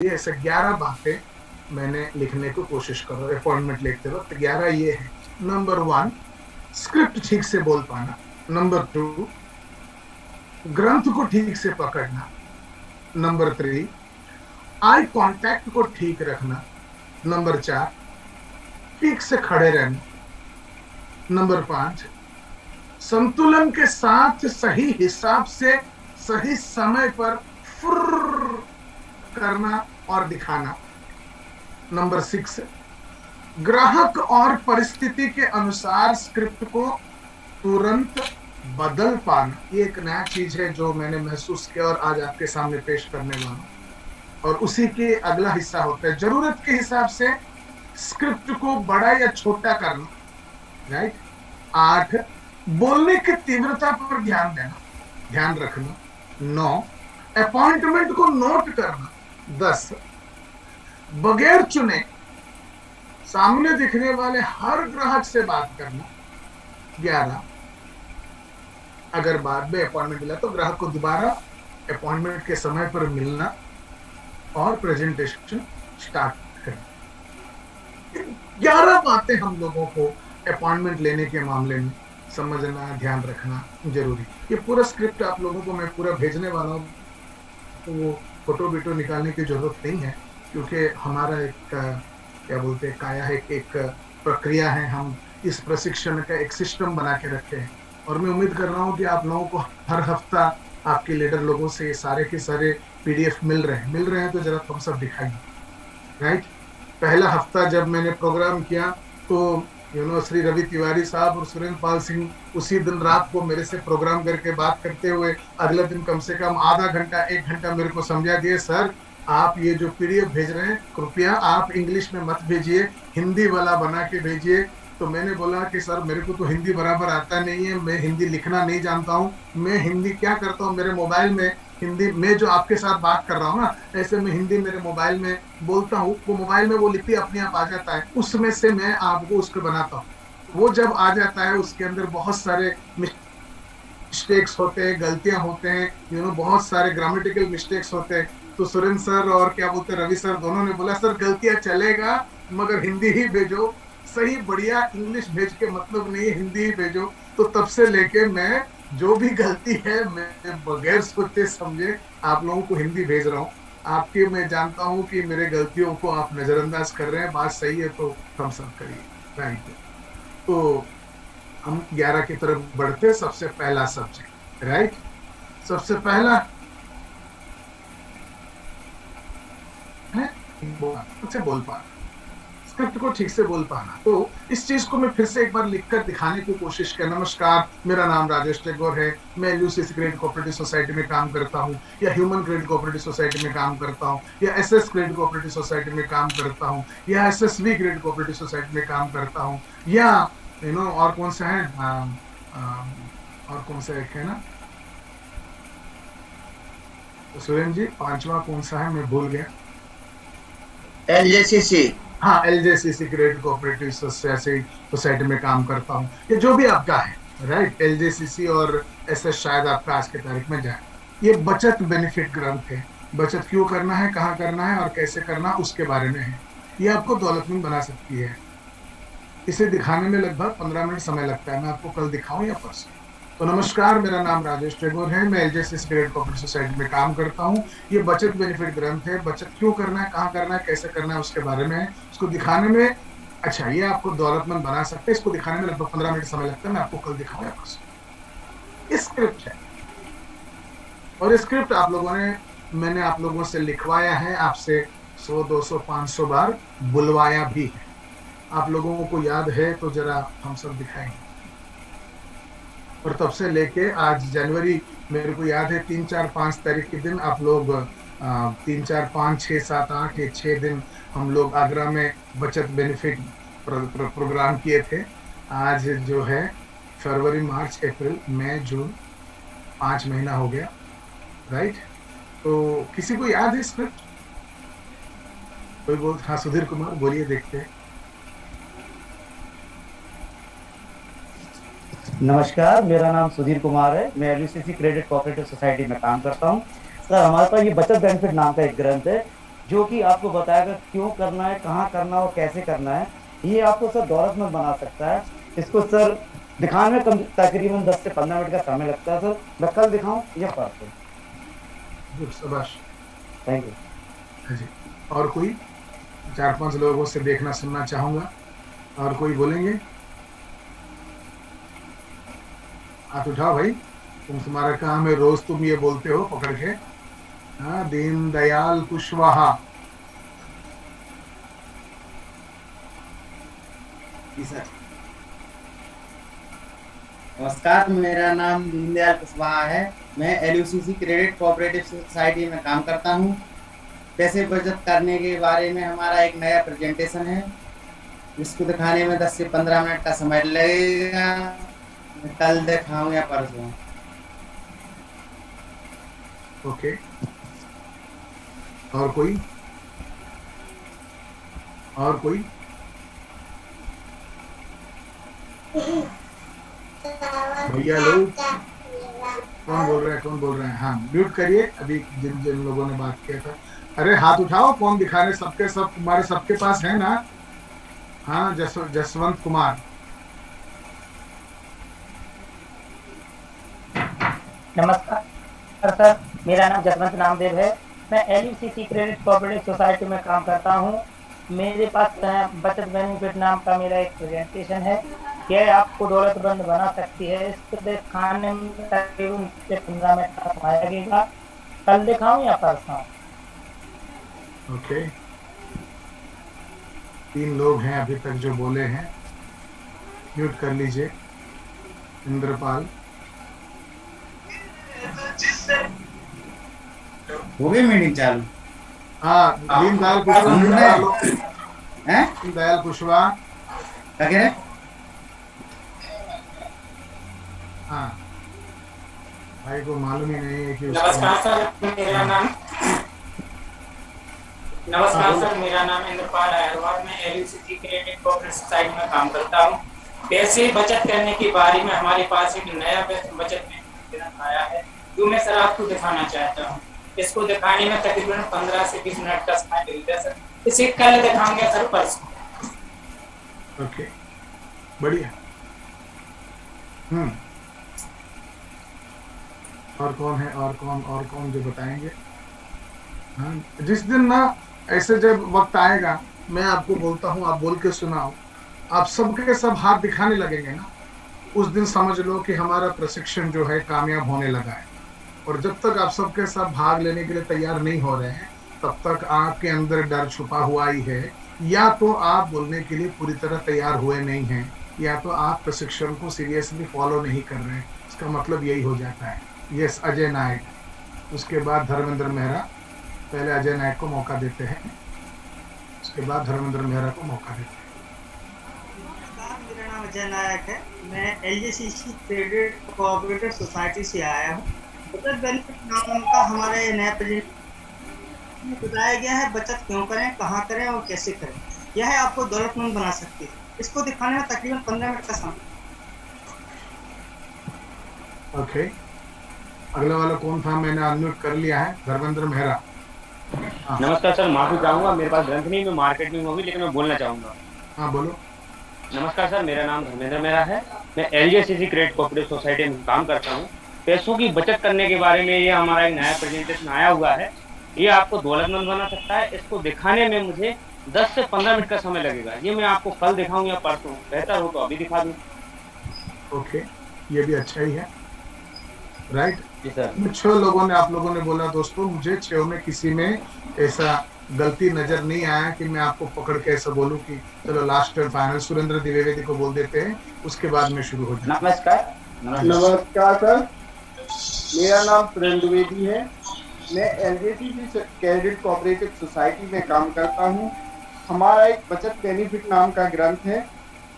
ये ऐसे 11 बातें मैंने लिखने को कोशिश कर रहा हूँ अपॉइंटमेंट लेते वक्त। 11 ये है। नंबर 1, स्क्रिप्ट ठीक से बोल पाना। नंबर 2, ग्रंथ को ठीक से पकड़ना। नंबर 3, आई कांटेक्ट को ठीक रखना। नंबर 4, ठीक से खड़े रहना। नंबर 5, संतुलन के साथ सही हिसाब से सही समय पर फुर्र करना और दिखाना। नंबर 6, ग्राहक और परिस्थिति के अनुसार स्क्रिप्ट को तुरंत बदल पाना। ये एक नया चीज है जो मैंने महसूस किया और आज आपके सामने पेश करने वाला हूं। और उसी के अगला हिस्सा होता है जरूरत के हिसाब से स्क्रिप्ट को बड़ा या छोटा करना। राइट। 8, बोलने की तीव्रता पर ध्यान देना, ध्यान रखना। 9, अपॉइंटमेंट को नोट करना। 10, बगैर चुने सामने दिखने वाले हर ग्राहक से बात करना। 11, अगर बाद में अपॉइंटमेंट मिला तो ग्राहक को दोबारा अपॉइंटमेंट के समय पर मिलना और प्रेजेंटेशन स्टार्ट करना। 11 बातें हम लोगों को अपॉइंटमेंट लेने के मामले में समझना, ध्यान रखना जरूरी। ये पूरा स्क्रिप्ट आप लोगों को मैं पूरा भेजने वाला हूँ, तो वो फोटो वीटो निकालने की जरूरत नहीं है, क्योंकि हमारा एक क्या बोलते हैं काया है, एक प्रक्रिया है। हम इस प्रशिक्षण का एक सिस्टम बना के रखे हैं और मैं उम्मीद कर रहा हूँ कि आप लोगों को हर हफ्ता आपके लीडर लोगों से सारे के सारे पीडीएफ मिल रहे हैं तो जरा थम्स अप दिखाइए। राइट। पहला हफ्ता जब मैंने प्रोग्राम किया तो श्री रवि तिवारी साहब और सुरेंद्र पाल सिंह उसी दिन रात को मेरे से प्रोग्राम करके बात करते हुए अगले दिन कम से कम आधा घंटा 1 घंटा मेरे को समझा दिए, सर आप ये जो पीडीएफ भेज रहे हैं कृपया आप इंग्लिश में मत भेजिए, हिंदी वाला बना के भेजिए। तो मैंने बोला कि सर मेरे को तो हिंदी बराबर आता नहीं है, मैं हिंदी लिखना नहीं जानता हूँ। मैं हिंदी क्या करता हूँ, मेरे मोबाइल में हिंदी में जो आपके साथ बात कर रहा हूँ ना, ऐसे में हिंदी मेरे मोबाइल में बोलता हूँ, वो मोबाइल में वो लिपि अपने आप आ जाता है, उसमें से मैं आपको उसको बनाता हूँ। वो जब आ जाता है उसके अंदर बहुत सारे मिस्टेक्स होते हैं, गलतियां होते हैं, बहुत सारे ग्रामेटिकल मिस्टेक्स होते हैं। तो सुरेंद्र सर और क्या बोलते हैं रवि सर दोनों ने बोला सर गलतियां चलेगा मगर हिंदी ही भेजो, सही बढ़िया इंग्लिश भेज के मतलब नहीं, हिंदी ही भेजो। तो तब से लेके मैं जो भी गलती है मैं बगैर सोचे समझे आप लोगों को हिंदी भेज रहा हूँ। आपके मैं जानता हूँ कि मेरे गलतियों को आप नजरअंदाज कर रहे हैं, बात सही है तो थम्स अप करिए। Thank you. तो हम 11 की तरफ बढ़ते हैं। सबसे पहला सब्जेक्ट, राइट। सबसे पहला है बोल पाना, स्क्रिप्ट को ठीक से बोल पाना। तो इस चीज को मैं फिर से एक बार लिखकर दिखाने की कोशिश किया। नमस्कार, मेरा नाम राजेश टेगोर है, मैं यूसीसी क्रेडिट कोऑपरेटिव सोसाइटी में काम करता हूँ, या ह्यूमन क्रेडिट कोऑपरेटिव सोसाइटी में काम करता हूँ, या एसएस क्रेडिट कोऑपरेटिव सोसाइटी में काम करता हूँ, या एसएसवी क्रेडिट कोऑपरेटिव सोसाइटी में काम करता हूँ, या और कौन सा है और कौन सा एक है ना सुरेंद्र जी, पांचवा कौन सा है मैं भूल गया। एलजेसीसी। हाँ, एलजेसीसी क्रेडिट कोऑपरेटिव सोसाइटी में काम करता हूँ, या जो भी आपका है। राइट। एलजेसीसी और एसएस शायद आपका आज की तारीख में जाए। ये बचत बेनिफिट ग्रंथ है। बचत क्यों करना है, कहाँ करना है और कैसे करना उसके बारे में है। ये आपको दौलतमंद बना सकती है। इसे दिखाने में लगभग 15 मिनट समय लगता है। मैं आपको कल दिखाऊं या परसों। तो नमस्कार, मेरा नाम राजेश टेगोर है, मैं एलजेसीसी क्रेडिट कोऑपरेटिव सोसाइटी में काम करता हूँ। ये बचत बेनिफिट ग्रंथ है। बचत क्यों करना है, कहाँ करना है, कैसे करना है उसके बारे में है। उसको दिखाने में अच्छा ये आपको दौलतमंद बना सकते हैं। इसको दिखाने में लगभग 15 मिनट समय लगता है। मैं आपको कल दिखाऊं या परसों। स्क्रिप्ट है और स्क्रिप्ट आप लोगों ने मैंने आप लोगों से लिखवाया है, आपसे 100 200 500 बार बुलवाया भी है। आप लोगों को याद है तो जरा हम सब दिखाएंगे। और तब से लेके आज जनवरी, मेरे को याद है 3 4 5 तारीख के दिन आप लोग 3 4 5 6 7 8 ये 6 दिन हम लोग आगरा में बचत बेनिफिट प्रोग्राम किए थे। आज जो है फरवरी मार्च अप्रैल मई जून 5 महीना हो गया। राइट। तो किसी को याद है स्क्रिप्ट? कोई बोल, हाँ सुधीर कुमार बोलिए, देखते हैं। नमस्कार, मेरा नाम सुधीर कुमार है, मैं यूसीसी क्रेडिट कोऑपरेटिव सोसाइटी में काम करता हूँ। सर हमारे पास ये बचत बेनिफिट नाम का एक ग्रंथ है। जो कि आपको बताएगा क्यों करना है, कहाँ करना है और कैसे करना है। ये आपको सर दौलतमंद बना सकता है। इसको सर दिखाने में कम तकरीबन 10 से 15 मिनट का समय लगता है सर। मैं कल दिखाऊं या परसों? गुड, शाबाश। Thank you. हाँ जी। और कोई? 4-5 लोगों से देखना सुनना चाहूंगा। और कोई बोलेंगे? हाथ उठाओ भाई। तुम्हारा काम है, रोज तुम ये बोलते हो पकड़ के। हाँ, दीन दयाल कुशवाहा। जी सर। नमस्कार, मेरा नाम दीनदयाल कुशवाहा है। मैं एलयूसीसी क्रेडिट कोऑपरेटिव सोसाइटी में काम करता हूँ। पैसे बचत करने के बारे में हमारा एक नया प्रेजेंटेशन है, जिसको दिखाने में 10 से 15 मिनट का समय लगेगा। मैं कल दिखाऊं या परसों? ओके। और कोई? और कोई? भैया लोग, कौन बोल रहा है, कौन बोल रहे हैं? हाँ, म्यूट करिए अभी जिन जिन लोगों ने बात किया था। अरे हाथ उठाओ, कौन दिखाने? सबके सब तुम्हारे सबके पास है ना? हाँ, जसवंत कुमार। नमस्कार सर, मेरा नाम जसवंत नामदेव है। मैं एलयूसीसी क्रेडिट कोऑपरेटिव सोसाइटी में काम करता हूँ। मेरे पास बचत बेनिफिट नाम का मेरा एक प्रेजेंटेशन है। यह आपको दौलतमंद बना सकती है। इसको दिखाने में तकरीबन 15 मिनट का समय लगेगा। कल दिखाऊं या परसों? ओके। 3 लोग हैं अभी तक जो बोले हैं। म्यूट कर लीजिए। इंद्रपाल। हो गई मीटिंग चालू? हाँ, दीनदयाल कुशवाहा। हैं? दीनदयाल कुशवाहा। क्या कह रहे? हाँ, भाई को मालूम ही नहीं है कि नमस्कार सर, मेरा नाम इंद्रपाल अग्रवाल। मैं एलयूसीसी क्रेडिट कोऑपरेटिव सोसाइटी में काम करता हूँ। पैसे बचत करने के बारे में हमारे पास एक नया बचत में आया है, जो मैं सर आपको दिखाना चाहता हूँ। इसको दिखाने में तकरीबन 15 से 20 मिनट का समय लगेगा सर। इसे कल दिखाऊंगा सर, परसों। ओके, बढ़िया। और कौन है? और कौन जो बताएंगे? हाँ, जिस दिन ना ऐसे जब वक्त आएगा, मैं आपको बोलता हूँ, आप बोल के सुनाओ, आप सबके सब हाथ दिखाने लगेंगे ना, उस दिन समझ लो कि हमारा प्रशिक्षण जो है कामयाब होने लगा है। और जब तक आप सबके सब भाग लेने के लिए तैयार नहीं हो रहे हैं, तब तक आपके अंदर डर छुपा हुआ ही है। या तो आप बोलने के लिए पूरी तरह तैयार हुए नहीं हैं, या तो आप प्रशिक्षण को सीरियसली फॉलो नहीं कर रहे हैं। इसका मतलब यही हो जाता है। यस, अजय नायक, उसके बाद धर्मेंद्र मेहरा। पहले अजय नायक को मौका देते हैं, उसके बाद धर्मेंद्र मेहरा को मौका देते हैं। मेरा नाम अजय नायक है। मैं एलयूसीसी क्रेडिट कोऑपरेटिव सोसाइटी से आया हूँ। बचत बेनिफिट नाम का हमारे नया प्रोजेक्ट में बताया गया है बचत क्यों करें, कहाँ करें और कैसे करें। यह आपको दौलतमंद बना सकती है। इसको दिखाने में तकरीबन 15 मिनट का समय। ओके, अगला वाला कौन था? मैंने अनम्यूट कर लिया है, धर्मेंद्र मेहरा। नमस्कार सर, माफी चाहूंगा, मेरे पास ग्रंथ नहीं, मैं मार्केट में हूँ, लेकिन मैं बोलना चाहूंगा। हाँ, बोलो। नमस्कार सर, मेरा नाम धर्मेंद्र मेहरा है। मैं एलयूसीसी क्रेडिट कोऑपरेटिव सोसाइटी में काम करता हूँ। पैसों की बचत करने के बारे में ये हमारा एक नया प्रेजेंटेशन आया हुआ है। ये आपको दौलतमंद बना सकता है। इसको दिखाने में मुझे 10 से 15 मिनट का समय लगेगा। ये मैं आपको कल दिखाऊं या परसों? बेहतर हो तो अभी दिखा दूं। ओके, ये भी अच्छा ही है। राइट जी सर। 6 लोगों ने, आप लोगों ने बोला दोस्तों, मुझे 6 में किसी में ऐसा गलती नजर नहीं आया कि मैं आपको पकड़ के ऐसा बोलूं कि चलो लास्ट फाइनल सुरेंद्र द्विवेदी को बोल देते हैं, उसके बाद में शुरू हो जाए। नमस्कार सर, मेरा नाम सुरेंद्र द्विवेदी है। मैं एलयूसीसी क्रेडिट कोऑपरेटिव सोसाइटी में काम करता हूँ। हमारा एक बचत बेनिफिट नाम का ग्रंथ है।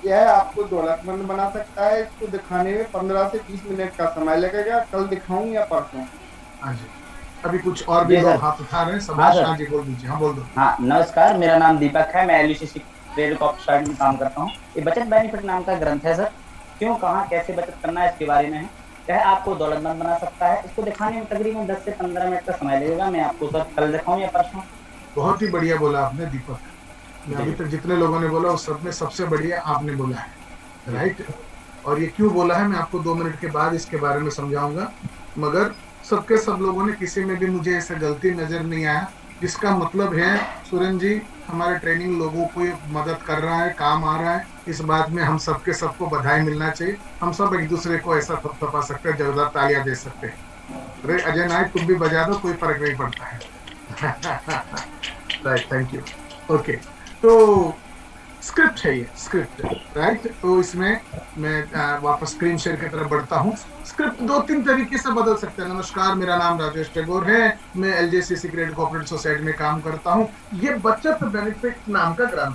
यह आपको दौलतमंद बना सकता है। इसको दिखाने में 15 से 20 मिनट का समय लगेगा। कल दिखाऊं या परसों? हाँ जी, अभी कुछ और भी लोग हाथ उठा रहे हैं। सभाष, हाँ जी, बोल दीजिए। हाँ, बोल दो। हाँ, नमस्कार, मेरा नाम दीपक है। मैं एलयूसीसी क्रेडिट कोऑपरेटिव सोसाइटी में काम करता हूँ। ये बचत बेनिफिट नाम का ग्रंथ है सर। क्यों, कहाँ, कैसे बचत करना है, इसके बारे में है। यह आपको दौलतमंद बना सकता है। इसको दिखाने में तकरीबन 10 से 15 मिनट का समय लगेगा। मैं आपको सर कल दिखाऊं या परसों? बहुत ही बढ़िया बोला आपने दीपक। मैं अभी तक जितने लोगों ने बोला उस सब में सबसे बढ़िया आपने बोला है, राइट। और ये क्यों बोला है मैं आपको 2 मिनट के बाद इसके बारे में समझाऊंगा, मगर सबके सब लोगों ने किसी में भी मुझे ऐसा गलती नजर नहीं आया, जिसका मतलब है सुरेंद्र जी हमारे ट्रेनिंग लोगों को मदद कर रहा है, काम आ रहा है। इस बात में हम सबके सबको बधाई मिलना चाहिए। हम सब एक दूसरे को ऐसा थपथपा सकते हैं, जोरदार तालियां दे सकते हैं। अरे अजय नायक तुम भी बजा दो, कोई फर्क नहीं पड़ता है। Right, thank you. ओके, तो स्क्रिप्ट है ये, स्क्रिप्ट, राइट। तो इसमें मैं वापस स्क्रीन शेयर की तरफ बढ़ता हूँ। स्क्रिप्ट 2-3 तरीके से बदल सकते हैं। नमस्कार, मेरा नाम राजेश टैगोर है, मैं एलजेसीसी क्रेडिट कोऑपरेटिव सोसाइटी में काम करता हूँ। ये बचत बेनिफिट नाम का ग्रंथ,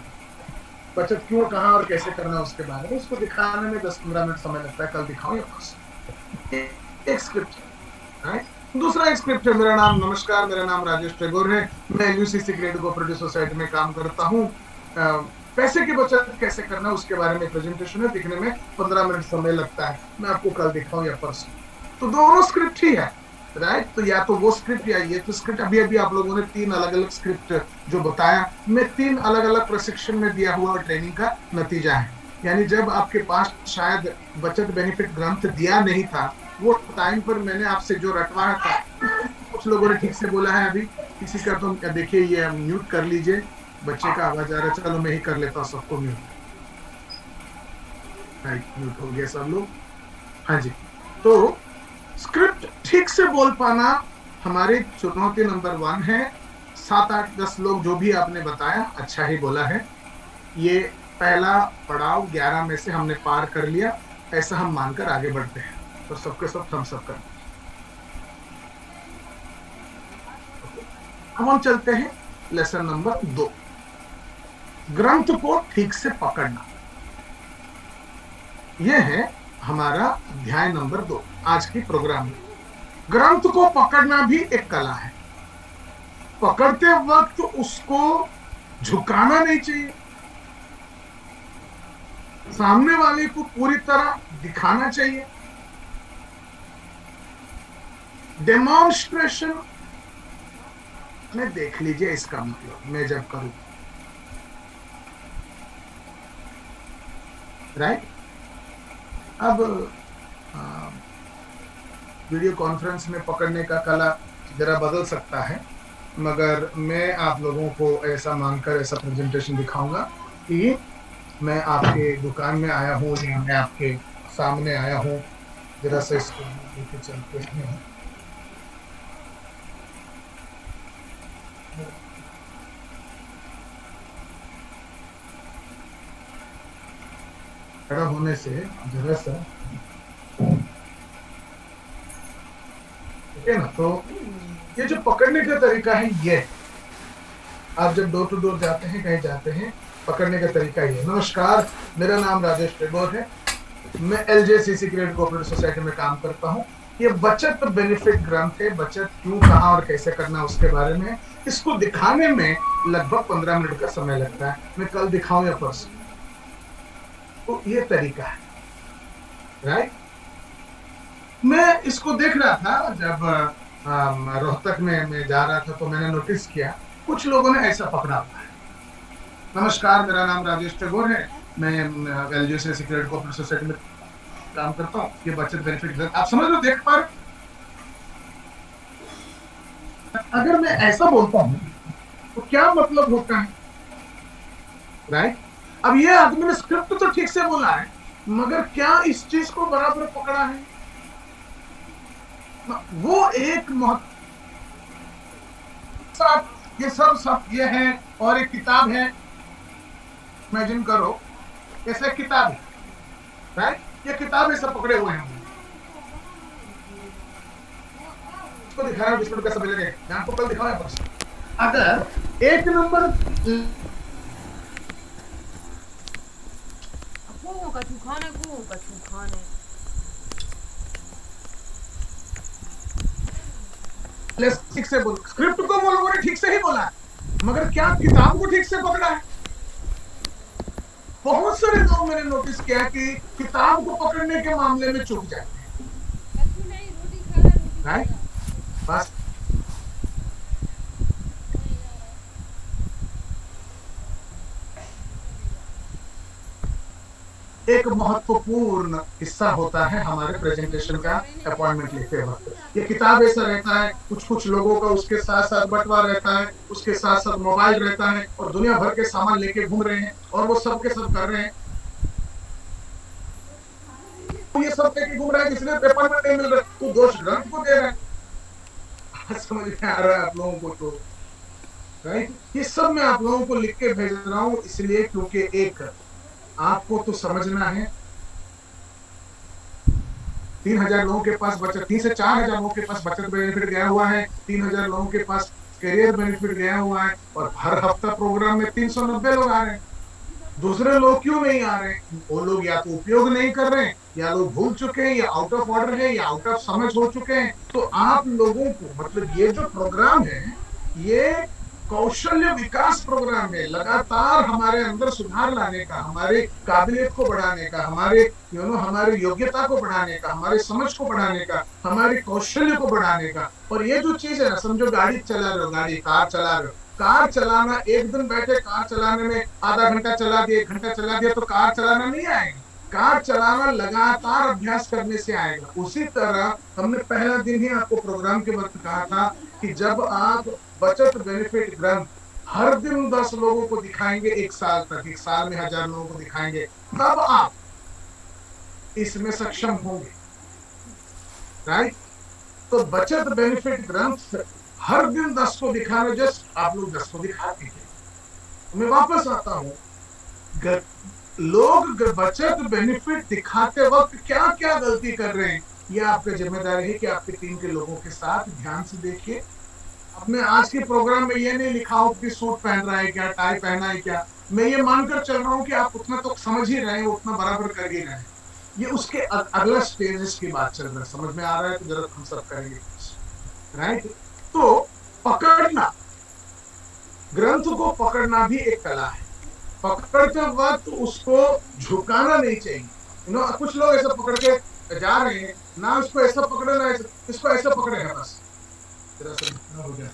बचत क्यों, कहाँ और कैसे करना उसके बारे में, इसको दिखाने में 10-15 मिनट समय लगता है। कल दिखाऊं या परसों। एक स्क्रिप्ट, राइट। दूसरा एक स्क्रिप्ट है, नमस्कार, मेरा नाम राजेश टैगोर है, मैं एलयूसीसी क्रेडिट कोऑपरेटिव सोसाइटी में काम करता हूँ। पैसे की बचत कैसे करना उसके बारे में प्रेजेंटेशन है, दिखने में 15 मिनट समय लगता है। मैं आपको कल दिखाऊं या परसों। तो दोनों स्क्रिप्ट ही है, राइट। तो या तो वो स्क्रिप्ट या ये तो स्क्रिप्ट। अभी अभी आप लोगों ने 3 अलग अलग स्क्रिप्ट जो बताया, मैं 3 अलग अलग प्रशिक्षण में दिया हुआ ट्रेनिंग का नतीजा है। यानी जब आपके पास शायद बचत बेनिफिट ग्रंथ दिया नहीं था, वो टाइम पर मैंने आपसे जो रटवाया था, कुछ लोगों ने ठीक से बोला है। अभी किसी का तो देखिए, ये म्यूट कर लीजिए, बच्चे का आवाज आ रहा है। चलो मैं ही कर लेता हूँ सबको म्यूट। राइट, म्यूट हो गया सब लोग। हाँ जी, तो स्क्रिप्ट ठीक से बोल पाना हमारी चुनौती नंबर 1 है। 7, 8, 10 लोग जो भी आपने बताया अच्छा ही बोला है। ये पहला पड़ाव 11 में से हमने पार कर लिया, ऐसा हम मानकर आगे बढ़ते हैं। तो सबके सब थम्स अप कर। अब हम चलते हैं लेसन नंबर 2, ग्रंथ को ठीक से पकड़ना। यह है हमारा अध्याय नंबर 2 आज की प्रोग्राम में। ग्रंथ को पकड़ना भी एक कला है। पकड़ते वक्त उसको झुकाना नहीं चाहिए, सामने वाले को पूरी तरह दिखाना चाहिए। डेमोन्स्ट्रेशन में देख लीजिए, इसका मतलब मैं जब करूं, राइट। अब वीडियो कॉन्फ्रेंस में पकड़ने का कला जरा बदल सकता है, मगर मैं आप लोगों को ऐसा मानकर ऐसा प्रेजेंटेशन दिखाऊंगा कि मैं आपके दुकान में आया हूँ या मैं आपके सामने आया हूँ। जरा सा इसको लेके चलते हैं। खड़ा होने से जरा सा, ठीक है ना। तो ये जो पकड़ने का तरीका है, ये आप जब डोर टू डोर जाते हैं, कहीं जाते हैं, पकड़ने का तरीका ये। नमस्कार, मेरा नाम राजेश टैगोर है, मैं एलजेसीसी क्रेडिट कोऑपरेटिव सोसाइटी में काम करता हूँ। ये बचत बेनिफिट ग्रंथ है, बचत क्यों, कहाँ और कैसे करना उसके बारे में। इसको दिखाने में लगभग 15 मिनट का समय लगता है। मैं कल दिखाऊं या परसों। तो ये तरीका है, राइट। मैं इसको देख रहा था जब रोहतक में मैं जा रहा था, तो मैंने नोटिस किया कुछ लोगों ने ऐसा पकड़ा हुआ है। नमस्कार, मेरा नाम राजेश टैगोर है, मैं एलजीसी क्रेडिट कोऑपरेटिव सोसाइटी में काम करता हूँ। ये बचत बेनिफिट, आप समझ लो, देख पा रहे। अगर मैं ऐसा बोलता हूँ तो क्या मतलब होता है, राइट। अब ये आदमी ने स्क्रिप्ट तो ठीक से बोला है, मगर क्या इस चीज को बराबर पकड़ा है? वो एक ये सब ये है, और एक किताब है, इमेजिन करो ऐसे किताब है, राइट। ये किताब ऐसा पकड़े हुए हैं। इसको दिखा रहा हूँ, कैसा मिलेगा, मैं आपको कल दिखाऊंगा परसों। अगर 1 नंबर ठीक से बोल, स्क्रिप्ट को वो लोगों ने ठीक से ही बोला है, मगर क्या किताब को ठीक से पकड़ा है? बहुत सारे लोग मैंने नोटिस किया कि किताब को पकड़ने के मामले में चूक जाते हैं, राइट। बस एक महत्वपूर्ण हिस्सा होता है हमारे प्रेजेंटेशन का अपॉइंटमेंट लेते वक्त। ये किताब ऐसा रहता है, कुछ कुछ लोगों का उसके साथ साथ बटवा रहता है, उसके साथ साथ मोबाइल रहता है और दुनिया भर के सामान लेके घूम रहे हैं और वो सब के सब कर रहे हैं। ये सब लेके घूम रहा है, इसलिए अपॉइंटमेंट नहीं मिल रहा, तो दोष ग्रंथ को दे रहा है। समझ में आ रहा है आप लोगों को? तो राइट, ये सब मैं आप लोगों को लिख के भेज रहा हूं इसलिए क्योंकि एक आपको तो समझना है 3,000 लोगों के पास बचत, 3 से 4,000 लोगों के पास बचत बेनिफिट गया हुआ है, 3,000 लोगों के पास करियर बेनिफिट गया हुआ है और हर हफ्ता प्रोग्राम में 390 लोग आ रहे हैं। दूसरे लोग क्यों नहीं आ रहे? वो लोग या तो उपयोग नहीं कर रहे हैं, या लोग भूल चुके हैं, या आउट ऑफ ऑर्डर है, या आउट ऑफ समझ हो चुके हैं। तो आप लोगों को मतलब ये जो प्रोग्राम है ये कौशल्य विकास प्रोग्राम है, लगातार हमारे अंदर सुधार लाने का, हमारे काबिलियत को बढ़ाने का, हमारे योग्यता को बढ़ाने का, हमारे समझ को बढ़ाने का, हमारे कौशल्य को बढ़ाने का। और ये जो चीज है ना, समझो गाड़ी चला रहे हो, कार चला रहे हो, कार चलाना एक दिन बैठे कार चलाने में आधा घंटा चला दिया, 1 घंटा चला दिया तो कार चलाना नहीं आएगा। कार चलाना लगातार अभ्यास करने से आएगा। उसी तरह हमने पहला दिन ही आपको प्रोग्राम के वक्त कहा था कि जब आप बचत बेनिफिट ग्रंथ हर दिन 10 लोगों को दिखाएंगे, 1 साल तक, 1 साल में 1000 लोगों को दिखाएंगे, तब आप इसमें सक्षम होंगे। राइट, तो बचत बेनिफिट ग्रंथ हर दिन 10 को दिखाना, जस्ट आप लोग 10 को दिखा दीजिए। मैं वापस आता हूं, लोग बचत बेनिफिट दिखाते वक्त क्या क्या गलती कर रहे हैं, ये आपकी जिम्मेदारी है कि आपके टीम के लोगों के साथ ध्यान से देखिए। अपने आज के प्रोग्राम में ये नहीं लिखा हो कि सूट पहन रहा है क्या, टाई पहना है क्या। मैं ये मानकर चल रहा हूँ कि आप उतना तो समझ ही रहे हैं, उतना बराबर कर ही रहे हैं। ये उसके अगला स्टेजेस की बात चल रहा है, समझ में आ रहा है? तो जरा हम सब करेंगे। राइट, तो पकड़ना, ग्रंथ को पकड़ना भी एक कला है। पकड़ते वक्त उसको झुकाना नहीं चाहिए। कुछ लोग ऐसा पकड़ के जा रहे हैं ना, उसको ऐसा पकड़ना, इसको ऐसा पकड़ेगा बस, तेरा सब हो गया।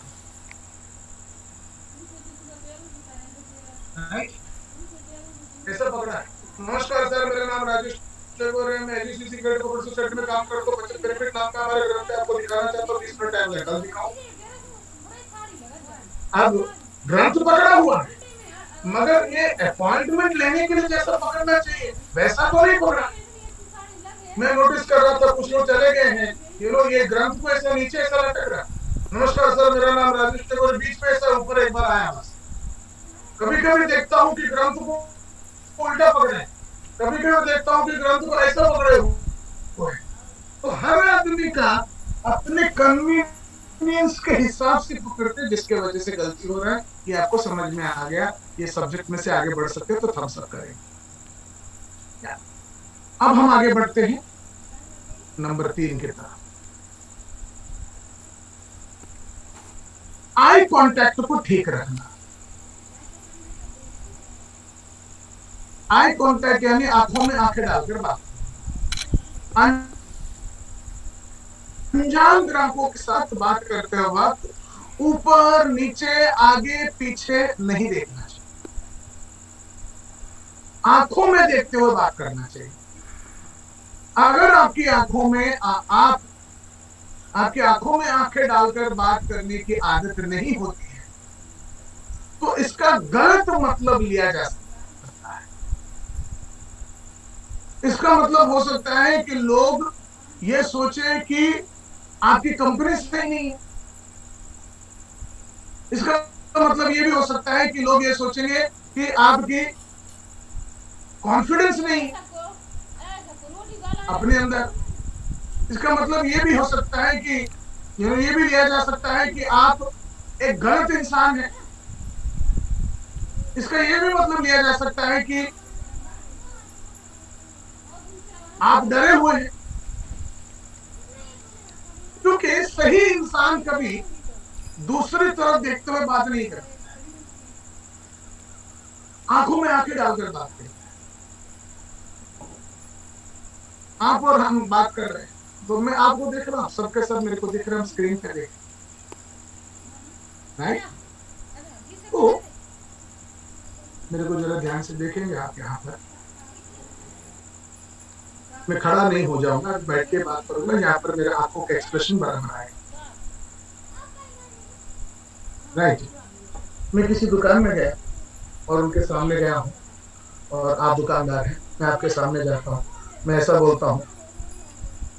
ऐसा पकड़ा है। नमस्कार सर, मेरा नाम राजेश है, मैं एलयूसीसी क्रेडिट कोऑपरेटिव सोसाइटी में काम करता हूँ। बचत बेनिफिट नाम का हमारे ग्रंथ आपको दिखाना चाहता हूँ, 20 मिनट टाइम लगेगा, दिखाऊं? अब ग्रंथ पकड़ा हुआ है, मगर ये अपॉइंटमेंट लेने के लिए जैसा पकड़ना चाहिए वैसा तो नहीं पकड़ा। मैं नोटिस कर रहा था कुछ लोग चले गए हैं, ये ग्रंथ को ऐसा नीचे ऐसा लटक रहा। नमस्कार सर, मेरा नाम राजेश ठाकुर, बीच में ऐसा ऊपर एक बार आया बस। कभी कभी देखता हूँ कि ग्रंथ को उल्टा पकड़े, कभी कभी देखता हूँ कि ग्रंथ को ऐसा पकड़े हुए। तो हर आदमी का अपने कन्वीनियंस के हिसाब से पकड़ते, जिसके वजह से गलती हो रहा है। ये आपको समझ में आ गया? ये सब्जेक्ट में से आगे बढ़ सकते तो थम्स अप करेंगे। अब हम आगे बढ़ते हैं नंबर 3 की तरफ। आई कांटेक्ट को ठीक रखना। आई कांटेक्ट यानी आंखों में आंखें डालकर बात। अनजान ग्राहकों के साथ बात करते वक्त ऊपर नीचे आगे पीछे नहीं देखना चाहिए, आंखों में देखते हुए बात करना चाहिए। अगर आपकी आंखों में आपकी आंखों में आंखें डालकर बात करने की आदत नहीं होती है तो इसका गलत मतलब लिया जा सकता है। इसका मतलब हो सकता है कि लोग ये सोचे कि आपकी कंपनी सही नहीं है। इसका मतलब ये भी हो सकता है कि लोग ये सोचेंगे कि आपकी कॉन्फिडेंस नहीं है अपने अंदर। इसका मतलब ये भी हो सकता है कि ये भी लिया जा सकता है कि आप एक गलत इंसान हैं। इसका ये भी मतलब लिया जा सकता है कि आप डरे हुए हैं, क्योंकि सही इंसान कभी दूसरी तरफ देखते हुए बात नहीं करता, आंखों में आंखें डालकर बात करता। आप और हम बात कर रहे हैं तो मैं आपको देख रहा हूं, सबके सब मेरे को दिख रहे हैं, स्क्रीन पे देख। राइट, तो मेरे को जरा ध्यान से देखेंगे आप यहाँ पर। मैं खड़ा नहीं हो जाऊंगा, बैठ के बात करूंगा, यहाँ पर मेरे आंखों का एक्सप्रेशन बराबर आएगा। राइट। मैं किसी दुकान में गया और उनके सामने गया हूँ और आप दुकानदार हैं, मैं आपके सामने जाता हूँ, मैं ऐसा बोलता हूँ,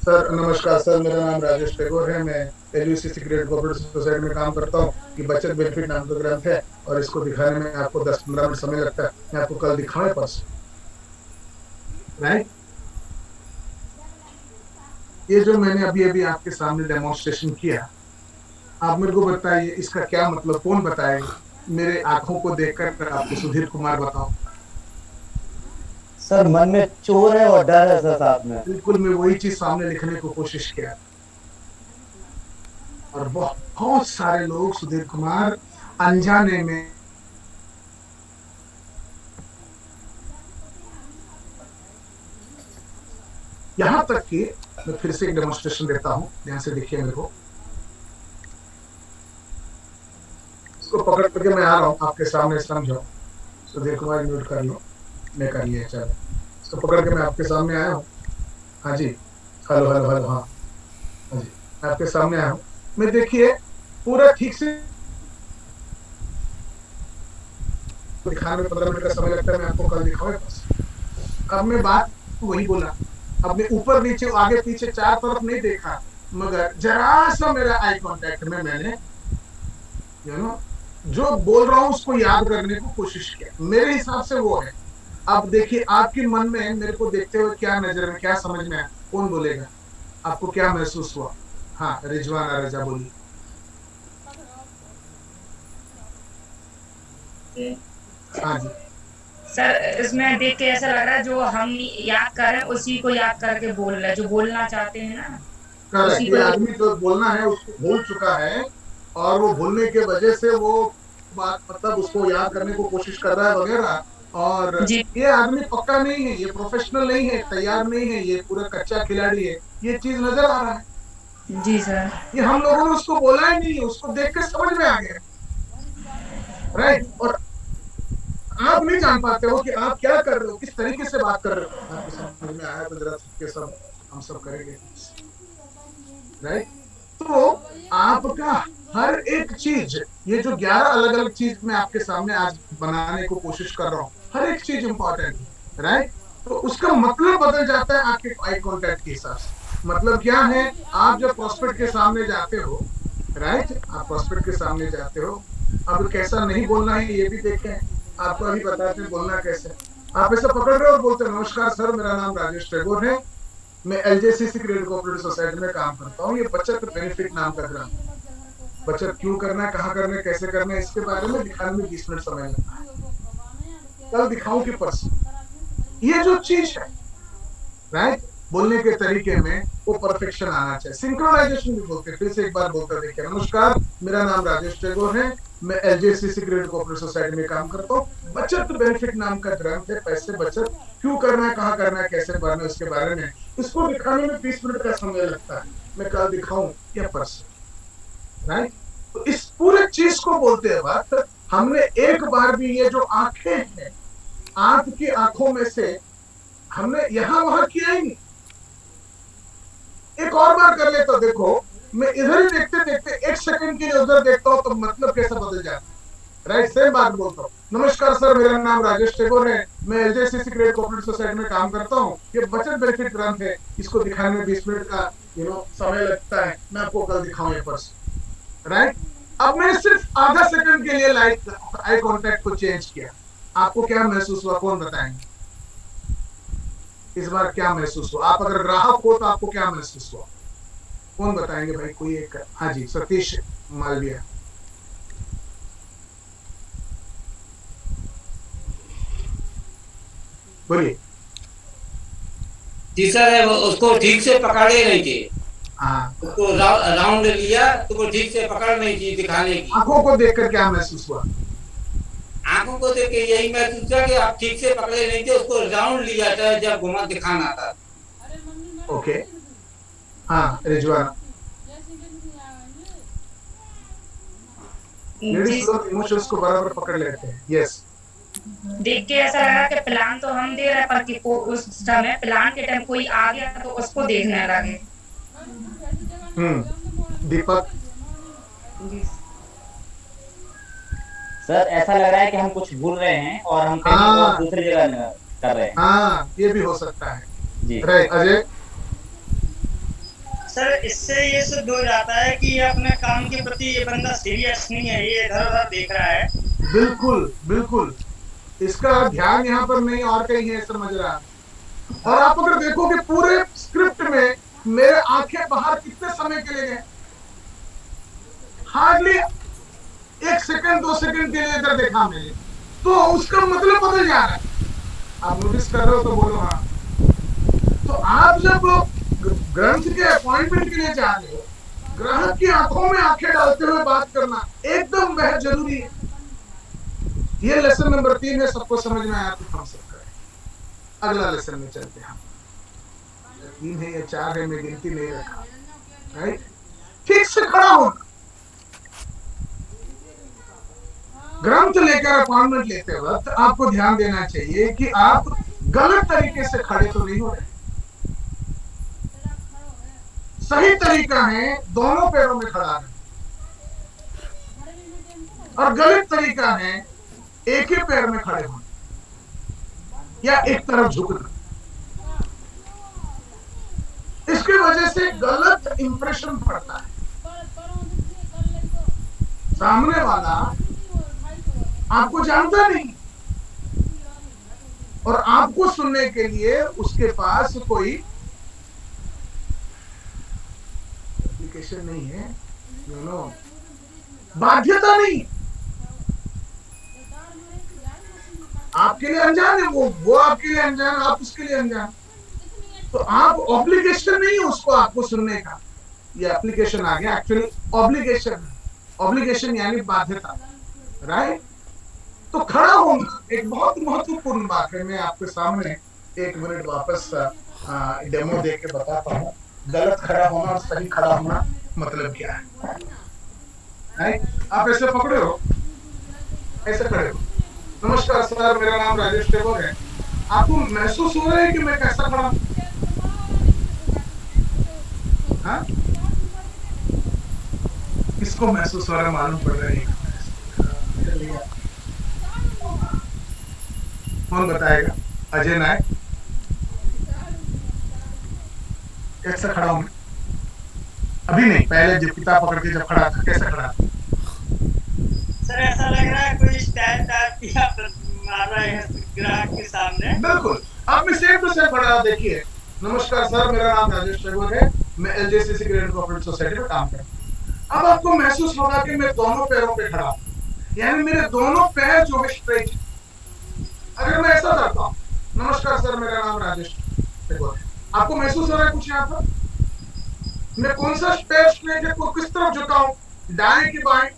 सर नमस्कार सर, मेरा नाम राजेश टैगोर है, मैं एलयूसीसी क्रेडिट कोऑपरेटिव सोसाइटी में काम करता हूँ, ये बचत बेनिफिट नाम का ग्रंथ है और इसको दिखाने में आपको 10-15 मिनट समय लगता है, मैं आपको कल दिखाऊं परसों। राइट। ये जो मैंने अभी अभी आपके सामने डेमोन्स्ट्रेशन किया, आप मेरे को बताइए इसका क्या मतलब, कौन बताएगा? मेरे आंखों को देखकर आपको सुधीर कुमार बताओ। सर मन में चोर है और डर है सर साथ में। बिल्कुल, मैं वही चीज सामने लिखने को कोशिश किया और बहुत सारे लोग सुधीर कुमार अनजाने में यहां तक कि मैं फिर से एक डेमोन्स्ट्रेशन देता हूं, ध्यान से देखिए मेरे को। इसको पकड़ करके मैं आ रहा हूं आपके सामने, समझो। सुधीर कुमार म्यूट कर लो, मैं कर लिया, चलो। इसको पकड़ के मैं आपके सामने आया हूँ। हाँ जी, हेलो हेलो हेलो, हाँ हाँ जी, मैं आपके सामने आया हूँ। मैं देखिए पूरा ठीक से दिखाने में 15 मिनट का समय लगता है, मैं आपको कल दिखाऊं बस। अब मैं बात वही बोला, अब मैं ऊपर नीचे आगे पीछे चार तरफ नहीं देखा, मगर जरा सा मेरा आई कांटेक्ट में मैंने जो बोल रहा हूं उसको याद करने की कोशिश किया, मेरे हिसाब से वो है। अब देखिए आपके मन में मेरे को देखते हुए क्या नजर में, क्या समझ में आया, कौन बोलेगा? आपको क्या महसूस हुआ? हाँ, रिजवाना रजा बोलिए। हाँ जी सर, इसमें देख के ऐसा लग रहा है जो हम याद कर रहे हैं उसी को याद करके बोल रहे हैं, जो बोलना चाहते हैं ना। करेक्ट, ये आदमी जो बोलना है उसको भूल चुका है और वो भूलने के वजह से वो बात मतलब उसको याद करने को कोशिश कर रहा है वगैरह। और ये आदमी पक्का नहीं है, ये प्रोफेशनल नहीं है, तैयार नहीं है, ये पूरा कच्चा खिलाड़ी है, ये चीज नजर आ रहा है। जी सर। ये हम लोगों ने उसको बोला ही नहीं है, उसको देख के समझ में आ गया। राइट। और आप नहीं जान पाते हो कि आप क्या कर रहे हो, किस तरीके से बात कर रहे हो। आपको समझ में आया तो जरा के सब हम सब करेंगे। राइट। तो आपका हर एक चीज, ये जो 11 अलग अलग चीज मैं आपके सामने आज बनाने को कोशिश कर रहा हूँ, हर एक चीज इंपॉर्टेंट है। राइट। तो उसका मतलब बदल जाता है आपके आई कॉन्टैक्ट के हिसाब से। मतलब क्या है, आप जब प्रोस्पेक्ट के सामने जाते हो, राइट, आप प्रोस्पेक्ट के सामने जाते हो, अब कैसा नहीं बोलना है ये भी देखें, आपको अभी बताते हैं बोलना कैसे। आप ऐसा पकड़ रहे हो और बोलते हैं, नमस्कार सर, मेरा नाम राजेश टैगोर है, मैं एलजेसीसी क्रेडिट कोऑपरेटिव सोसाइटी में काम करता हूँ, ये बचत बेनिफिट नाम का ग्राम। बचत क्यों करना है, कहाँ करना है, कैसे करना है, इसके बारे में दिखाने में 20 मिनट समय लगता है। कल दिखाऊं कि परसों। ये जो चीज है, राइट, बोलने के तरीके में वो परफेक्शन आना चाहिए। सिंक्रोनाइजेशन भी बोलते हैं, फिर से एक बार बोलकर देखिए। नमस्कार, मेरा नाम राजेश टैगोर है, मैं एलजेसीसी क्रेडिट कोऑपरेटिव सोसाइटी में काम करता हूँ, बचत बेनिफिट नाम का ग्रंथ है, पैसे बचत क्यों करना है, कहाँ करना है, कैसे करना है, उसके बारे में इसको दिखाने में 20 मिनट का समय लगता है। मैं कल दिखाऊं या परसों। राइट। तो इस पूरे चीज को बोलते वक्त हमने एक बार भी ये जो आंखें हैं, आपकी आंखों में से हमने यहां वहां किया ही नहीं। एक और बार कर लेता, देखो मैं इधर ही देखते देखते 1 सेकंड के लिए उधर देखता हूं तो मतलब कैसा बदल जाता है। राइट, सेम बात बोलता हूँ। नमस्कार सर, मेरा नाम राजेश टैगोर है, मैं एलजेसीसी क्रेडिट कोऑपरेटिव सोसाइटी में काम करता हूँ, ये बचत बेनिफिट ग्रंथ है, इसको दिखाने में 20 मिनट का समय लगता है, मैं आपको कल दिखाऊं या परसों। राइट। अब मैंने सिर्फ आधा सेकंड के लिए लाइट आई कांटेक्ट को चेंज किया, आपको क्या महसूस हुआ, कौन बताएंगे? इस बार क्या महसूस हुआ? आप अगर ग्राहक हो तो आपको क्या महसूस हुआ, कौन बताएंगे भाई? कोई एक। हाँ जी, सतीश मालविया। बोलिए। जी सर, उसको ठीक से पकड़े नहीं थे। हाँ, उसको राउंड लिया तो वो ठीक से पकड़ नहीं थी दिखाने की। आंखों को देखकर क्या महसूस हुआ? आंखों को देख के यही महसूस हुआ कि आप ठीक से पकड़े नहीं थे, उसको राउंड लिया था जब घुमा दिखाना था। ओके। हाँ, रिजवाना। लेडीज लोग इमोशंस को बराबर पकड़ लेते हैं। यस। देख के ऐसा लगा कि प्लान तो हम दे रहे हैं पर कि उस समय प्लान के टाइम कोई आ गया तो उसको देखने लगे। दीपक। सर ऐसा लग रहा है कि हम कुछ भूल रहे हैं और हम कहीं और दूसरी जगह कर रहे हैं। हाँ, ये भी हो सकता है जी। अजय। सर इससे ये सिद्ध हो जाता है कि ये अपने काम के प्रति ये बंदा सीरियस नहीं है, ये इधर उधर देख रहा है। बिल्कुल बिल्कुल, इसका ध्यान यहाँ पर नहीं और कहीं है, समझ रहा। और आप अगर देखो कि पूरे स्क्रिप्ट में मेरे आंखें बाहर कितने समय के लिए गए, हार्डली 1 सेकंड 2 सेकंड के लिए इधर देखा मैंने, तो उसका मतलब बदल जा रहा है। आप नोटिस कर रहे हो तो बोलो हाँ। तो आप जब ग्रंथ के अपॉइंटमेंट के लिए जा रहे हो, ग्राहक की आंखों में आंखें डालते हुए बात करना एकदम बेहद जरूरी है। ये लेसन नंबर 3 है, सबको समझ में आया तो हम सब करें। अगला लेसन में चलते हैं। 3 है या 4 है, मैं गिनती नहीं रखा। राइट, ठीक से खड़ा होना। ग्रंथ लेकर अपॉइंटमेंट लेते वक्त आपको ध्यान देना चाहिए कि आप गलत तरीके से खड़े तो नहीं हो रहे। सही तरीका है दोनों पैरों में खड़ा रहना, और गलत तरीका है एक ही पैर में खड़े होना या एक तरफ झुकना। इसकी वजह से गलत इंप्रेशन पड़ता है। सामने वाला आपको जानता नहीं और आपको सुनने के लिए उसके पास कोई एप्लीकेशन नहीं है, बाध्यता नहीं। आपके लिए अनजान है वो आपके लिए अनजान, आप उसके लिए अनजान। तो आप ऑब्लिगेशन नहीं है उसको आपको सुनने का, ये एप्लीकेशन आ गया। एक्चुअली ऑब्लिगेशन यानी बाध्यता। राइट, तो खड़ा होना एक बहुत महत्वपूर्ण बात है। मैं आपके सामने 1 मिनट वापस डेमो देख के बताता हूँ गलत खड़ा होना और सही खड़ा होना मतलब क्या है। राइट, आप ऐसे पकड़े हो, ऐसे खड़े हो। नमस्कार सर, मेरा नाम राजेश टेगोर है। आपको महसूस हो रहा है कि मैं कैसा खड़ा हूं? हाँ, किसको महसूस हो रहा है मालूम पड़ रहा है? कौन बताएगा? अजय नायक। कैसा खड़ा हूं? अभी नहीं, पहले जब किताब पकड़ के जब खड़ा था कैसा खड़ा था? सर ऐसा लग रहा है कोई स्टाइल टाइप किया मार रहे हैं ग्राहक के सामने। बिल्कुल, आप में सेम टू सेम खड़ा। देखिए, नमस्कार सर, मेरा नाम राजेश टेगोर है, मैं एलजेसीसी क्रेडिट कोऑपरेटिव सोसाइटी में काम करता हूँ। अब आपको महसूस होगा कि मैं दोनों पैरों पे खड़ा हूँ, यानी मेरे दोनों पैर जो है स्ट्रेट। अगर मैं ऐसा करता हूँ, नमस्कार सर, मेरा नाम राजेश टेगोर है, आपको महसूस हो रहा है कुछ यहाँ पर? मैं कौन सा पैर स्ट्रेट है, किस तरफ झुका हूँ, दाएं की बाएं?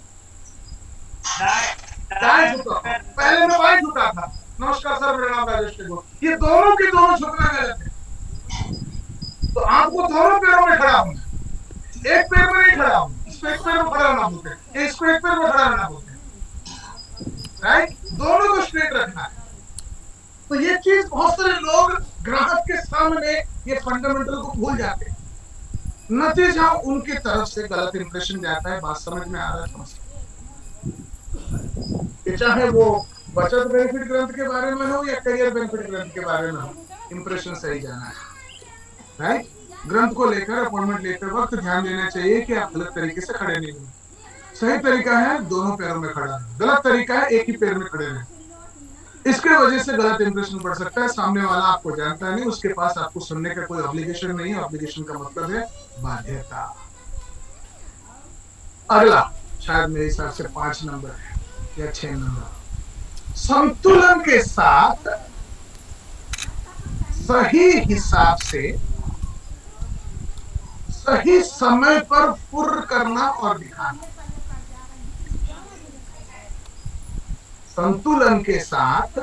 दाएं झुका। पहले मैं बाएं झुका था। नमस्कार सर, मेरा नाम राजेश टेगोर। ये दोनों के दोनों झुकना गलत है। तो आपको दोनों पैरों में खड़ा होना, एक पैर में नहीं खड़ा हूं, इसको एक पैर में खड़ा होना बोलते हैं, इसको एक पैर में खड़ा होना बोलते हैं। राइट, दोनों को स्ट्रेट रखना है। तो ये चीज बहुत सारे लोग ग्राहक के सामने ये फंडामेंटल को भूल जाते हैं, नतीजा उनकी तरफ से गलत इंप्रेशन जाता है। बात समझ में आ रहा है? चाहे वो बचत बेनिफिट ग्रंथ के बारे में हो या करियर बेनिफिट ग्रंथ के बारे में हो, इंप्रेशन सही जाना है। राइट, ग्रंथ को लेकर अपॉइंटमेंट लेते वक्त ध्यान देना चाहिए कि आप गलत तरीके से खड़े नहीं हो। सही तरीका है दोनों पैरों में खड़ा है, गलत तरीका है एक ही पैर में खड़े रहना। इसके वजह से गलत इंप्रेशन पड़ सकता है। सामने वाला आपको जानता नहीं, उसके पास आपको सुनने का कोई ऑब्लिगेशन नहीं है। ऑब्लिगेशन का मतलब है बाध्यता। अगला शायद मेरे हिसाब से 5 नंबर है या 6 नंबर। संतुलन के साथ सही हिसाब से सही समय पर फुर्र करना और दिखाना। संतुलन के साथ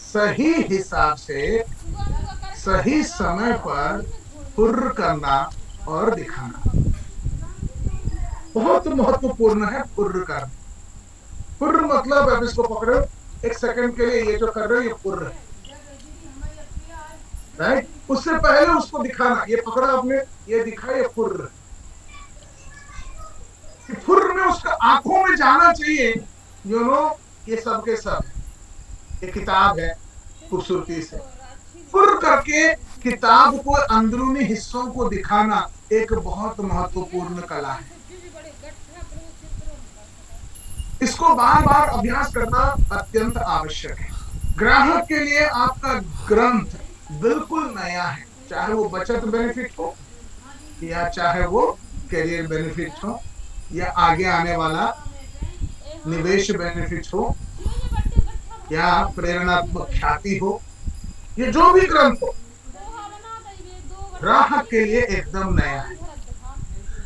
सही हिसाब से सही समय पर फुर्र करना और दिखाना बहुत महत्वपूर्ण है। फुर्र करना, फुर्र मतलब अब इसको पकड़ो एक सेकंड के लिए, ये जो कर रहे हो ये फुर्र है, राइट। उससे पहले उसको दिखाना, ये पकड़ा आपने, ये दिखा, ये फुर्र। फुर्र में उसका आंखों में जाना चाहिए, यू नो, ये सब के सब ये किताब है खूबसूरती से। फुर्र करके किताब को अंदरूनी हिस्सों को दिखाना एक बहुत महत्वपूर्ण कला है। इसको बार बार अभ्यास करना अत्यंत आवश्यक है। ग्राहक के लिए आपका ग्रंथ बिल्कुल नया है, चाहे वो बचत बेनिफिट हो या चाहे वो करियर बेनिफिट हो या आगे आने वाला निवेश बेनिफिट हो या प्रेरणात्मक ख्याति हो, ये जो भी ग्रंथ हो ग्राहक के लिए एकदम नया है।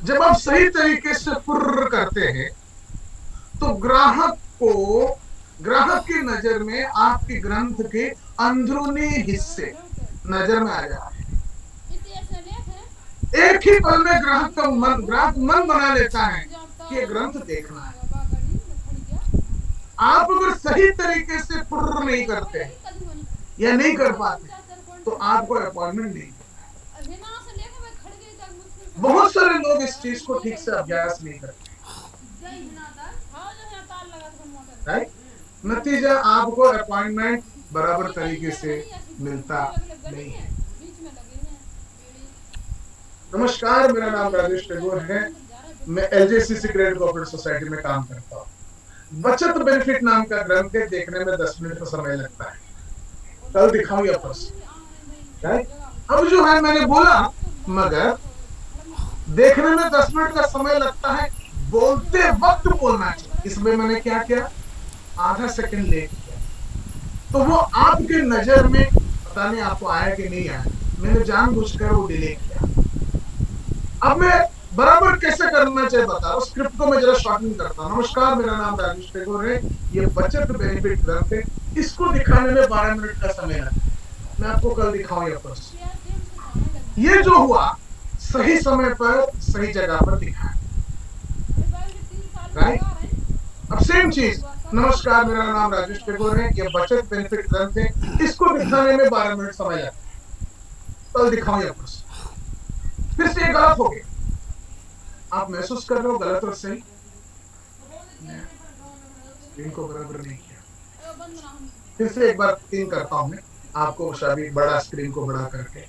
जब आप सही तरीके से फुर्र करते हैं तो ग्राहक की नजर में आपके ग्रंथ के अंदरूनी हिस्से नजर में आ जाते हैं। एक ही पल में ग्राहक मन बना लेता है कि ये ग्रंथ देखना है। आप अगर सही तरीके से फुर्र नहीं करते या नहीं कर पाते तो आपको अपॉइंटमेंट नहीं। बहुत सारे लोग इस चीज को ठीक से अभ्यास नहीं करते, राइट। नतीजा आपको अपॉइंटमेंट बराबर तरीके से मिलता नहीं है। नमस्कार, मेरा नाम राजेश टैगोर है। मैं एलजेसीसी क्रेडिट कोऑपरेटिव सोसाइटी में काम करता हूँ। बचत बेनिफिट नाम का ग्रंथ देखने में 10 मिनट का समय लगता है। कल दिखाऊं या परसों, राइट। अब जो है मैंने बोला, मगर देखने में 10 मिनट का समय लगता है, बोलते वक्त बोलना चाहिए। इसमें मैंने क्या किया, आधा सेकंड लेट किया, तो वो आपके नजर में पता नहीं आपको आया कि नहीं आया, मैंने जानबूझकर वो डिले किया। अब मैं बराबर कैसे करना चाहिए बता रहा हूं। स्क्रिप्ट को मैं जरा शॉर्टन करता हूं। नमस्कार, मेरा नाम राजेश टैगोर है। ये बचत बेनिफिट ग्रंथ है। इसको दिखाने में 12 मिनट का समय लगता है। मैं आपको कल दिखाऊं या परसों। ये जो हुआ सही समय पर सही जगह पर दिखाया, राइट। अब सेम चीज, नमस्कार, मेरा नाम राजेश टैगोर है। ये बचत बेनिफिट ग्रंथ है। इसको दिखाने में 12 मिनट समय लगता है। कल दिखाऊं या परसों। फिर से ये गलत हो गया। आप महसूस कर रहे हो गलत और सही? इनको बराबर नहीं किया। फिर से एक बार 3 करता हूं मैं आपको, शायद बड़ा स्क्रीन को बड़ा करके,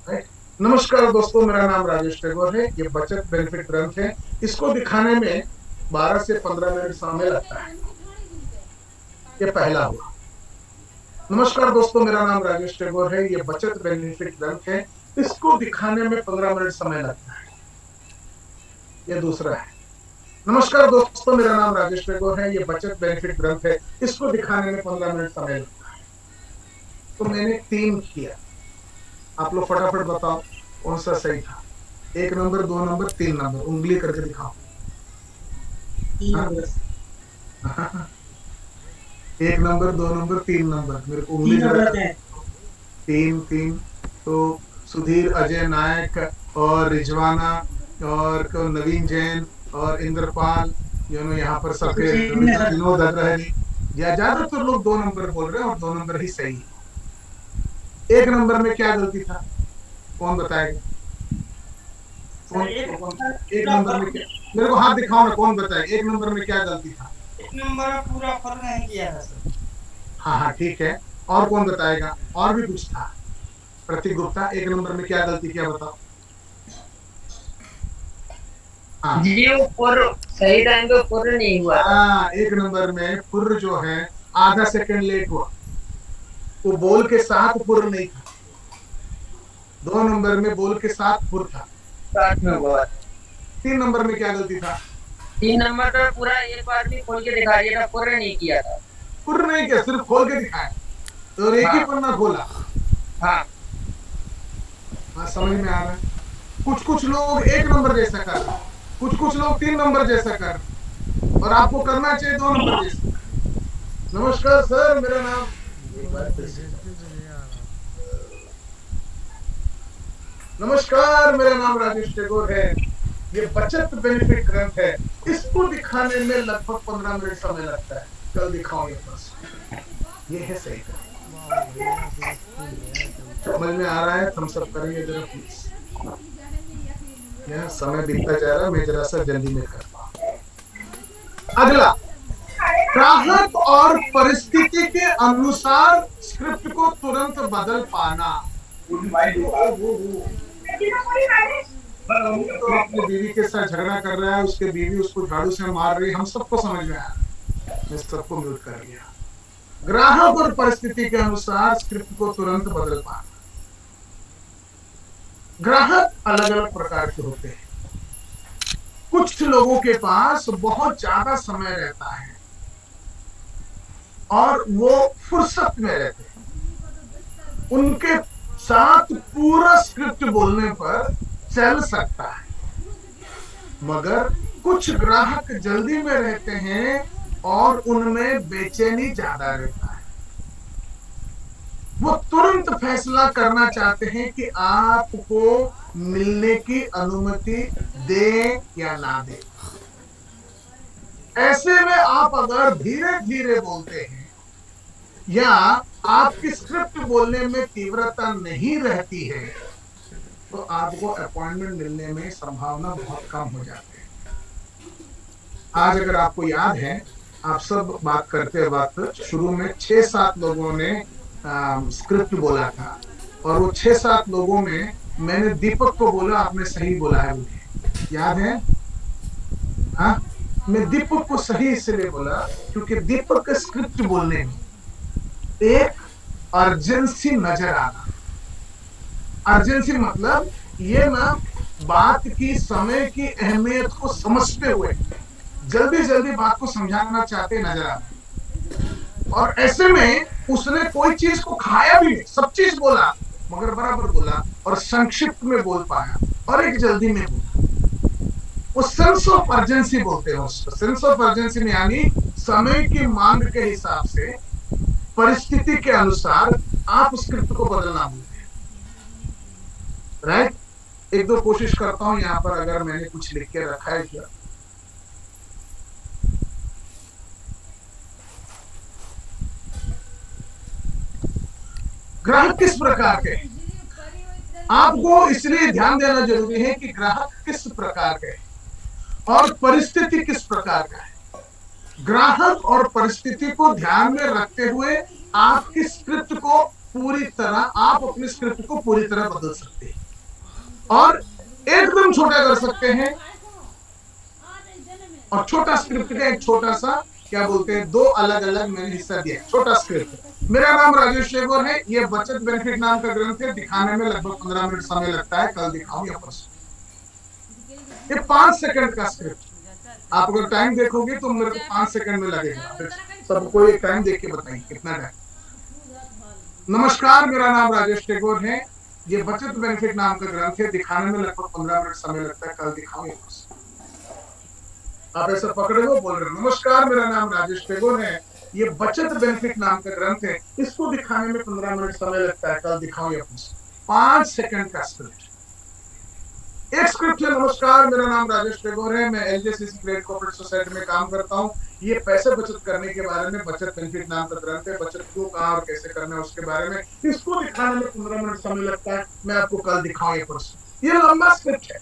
राइट। नमस्कार दोस्तों, मेरा नाम राजेश टैगोर है। ये बचत बेनिफिट ग्रंथ है। इसको दिखाने में 12 से 15 मिनट समय लगता है। ये पहला हुआ। नमस्कार दोस्तों, मेरा नाम राजेश टैगोर है। ये बचत बेनिफिट ग्रंथ है। इसको दिखाने में 15 मिनट समय लगता है। ये दूसरा है। नमस्कार दोस्तों, मेरा नाम राजेश टैगोर है। ये बचत बेनिफिट ग्रंथ है। इसको दिखाने में 15 मिनट समय लगता है। तो मैंने 3 किया। आप लोग फटाफट बताओ कौन सा सही था। 1 नंबर, 2 नंबर, 3 नंबर, उंगली करके दिखाओ। 1 नंबर, 2 नंबर, 3 नंबर, मेरे को उंगली 3। तो सुधीर, अजय नायक और रिजवाना और नवीन जैन और इंद्रपाल, यहाँ पर सबके विनोद अग्रहरी, ज्यादातर लोग 2 नंबर बोल रहे हैं और 2 नंबर ही सही है। 1 नंबर में क्या गलती था, कौन बताएगा? एक नंबर में क्या, मेरे को हाथ दिखाओ ना, कौन बताए 1 नंबर में क्या गलती था? 1 नंबर में पूरा फर्क नहीं किया था सर। हाँ, ठीक है। और कौन बताएगा? और भी कुछ था। प्रतीक गुप्ता, 1 नंबर में क्या गलती किया बताओ। हाँ जी, वो सही टाइम पे फुर्र नहीं हुआ। हाँ, 1 नंबर में फुर्र जो है आधा सेकंड लेट हुआ, वो बोल के साथ फुर्र नहीं था। 2 नंबर में बोल के साथ फुर्र था। 3 नंबर में क्या गलती था? 3 नंबर पर पूरा एक बार भी खोल के दिखा दिया था, फुर्र नहीं किया था। फुर्र नहीं किया, सिर्फ खोल के दिखाया तो एक ही पन्ना खोला। हाँ, समझ में आ रहा है। कुछ लोग 1 नंबर जैसा कर रहे हैं, कुछ लोग 3 नंबर जैसा कर रहे हैं, और आपको करना चाहिए 2 नंबर जैसा। नमस्कार सर, मेरा नाम, नमस्कार, मेरा नाम राजेश टैगोर है। ये बचत बेनिफिट ग्रंथ है, इसको दिखाने में लगभग 15 मिनट समय लगता है। कल दिखाओ ये प्रश्न, ये है सही समझ में आ रहा है? थम्स अप करेंगे जरा प्लीज। यह समय बीतता जा रहा है, मैं जरा सा जल्दी में करता हूं। अगला, ग्राहक और परिस्थिति के अनुसार स्क्रिप्ट को तुरंत बदल पाना। तो अपनी बीवी के साथ झगड़ा कर रहा है, उसके बीवी उसको झाड़ू से मार रही है, हम सबको समझ में आया, मैं सबको म्यूट कर लिया। ग्राहक और परिस्थिति के अनुसार स्क्रिप्ट को तुरंत बदल पाना। ग्राहक अलग अलग प्रकार के होते हैं। कुछ लोगों के पास बहुत ज्यादा समय रहता है और वो फुर्सत में रहते हैं, उनके साथ पूरा स्क्रिप्ट बोलने पर चल सकता है। मगर कुछ ग्राहक जल्दी में रहते हैं और उनमें बेचैनी ज्यादा रहता है। वो तुरंत फैसला करना चाहते हैं कि आपको मिलने की अनुमति दे या ना दे। ऐसे में आप अगर धीरे धीरे बोलते हैं या आपकी स्क्रिप्ट बोलने में तीव्रता नहीं रहती है तो आपको अपॉइंटमेंट मिलने में संभावना बहुत कम हो जाती है। आज अगर आपको याद है, आप सब बात करते वक्त शुरू में 6-7 लोगों ने स्क्रिप्ट बोला था और वो 6-7 लोगों में मैंने दीपक को बोला, आपने सही बोला है, मुझे याद है। हाँ, मैं दीपक को सही इसलिए बोला क्योंकि दीपक के स्क्रिप्ट बोलने में एक अर्जेंसी नजर आना। अर्जेंसी मतलब ये ना बात की समय की अहमियत को समझते हुए जल्दी जल्दी बात को समझाना चाहते नजर आते। और ऐसे में उसने कोई चीज को खाया भी नहीं, सब चीज बोला मगर बराबर बोला और संक्षिप्त में बोल पाया और एक जल्दी में बोला। वो सेंस ऑफ अर्जेंसी बोलते हैं उसको। सेंस ऑफ अर्जेंसी में यानी समय की मांग के हिसाब से, परिस्थिति के अनुसार आप स्क्रिप्ट को बदलना बोलते हैं, राइट। एक दो कोशिश करता हूं यहां पर, अगर मैंने कुछ लिख के रखा है क्या। ग्राहक किस प्रकार के, आपको इसलिए ध्यान देना जरूरी है कि ग्राहक किस प्रकार के और परिस्थिति किस प्रकार का है। ग्राहक और परिस्थिति को ध्यान में रखते हुए आपकी स्क्रिप्ट को पूरी तरह, आप अपनी स्क्रिप्ट को पूरी तरह बदल सकते हैं और एकदम छोटा कर सकते हैं। और छोटा स्क्रिप्ट का एक छोटा सा क्या बोलते हैं, 2 अलग अलग मैंने हिस्सा दिया। छोटा स्क्रिप्ट, मेरा नाम राजेश शेखर है, ये बचत बेनिफिट नाम का ग्रंथ है, दिखाने में लगभग 15 मिनट समय लगता है, कल दिखाऊंगा परसों। ये 5 सेकंड का स्क्रिप्ट, आप अगर टाइम देखोगे तो मेरे को 5 सेकंड में लगेगा। सबको एक टाइम देख के बताइए कितना टाइम। नमस्कार, मेरा नाम राजेश शेखर है, ये बचत बेनिफिट नाम का ग्रंथ है, दिखाने में लगभग 15 मिनट समय लगता है, कल दिखाऊंगा परसों। आप ऐसा पकड़े हो, बोल रहे नमस्कार मेरा नाम राजेश शेखर है, ये बचत बेनिफिट नाम का ग्रंथ है, इसको दिखाने में 15 मिनट समय लगता है, कल दिखाऊंगा परसों। 5 सेकंड का स्क्रिप्ट। एक स्क्रिप्ट है, नमस्कार मेरा नाम राजेश शेखर है, मैं एलजेसीसी क्रेडिट कोऑपरेटिव सोसाइटी में काम करता हूँ, ये पैसे बचत करने के बारे में बचत बेनिफिट नाम का ग्रंथ है, बचत को कहाँ और कैसे करना है उसके बारे में, इसको दिखाने में 15 मिनट समय लगता है, मैं आपको कल दिखाऊंगा परसों। ये लंबा स्क्रिप्ट है,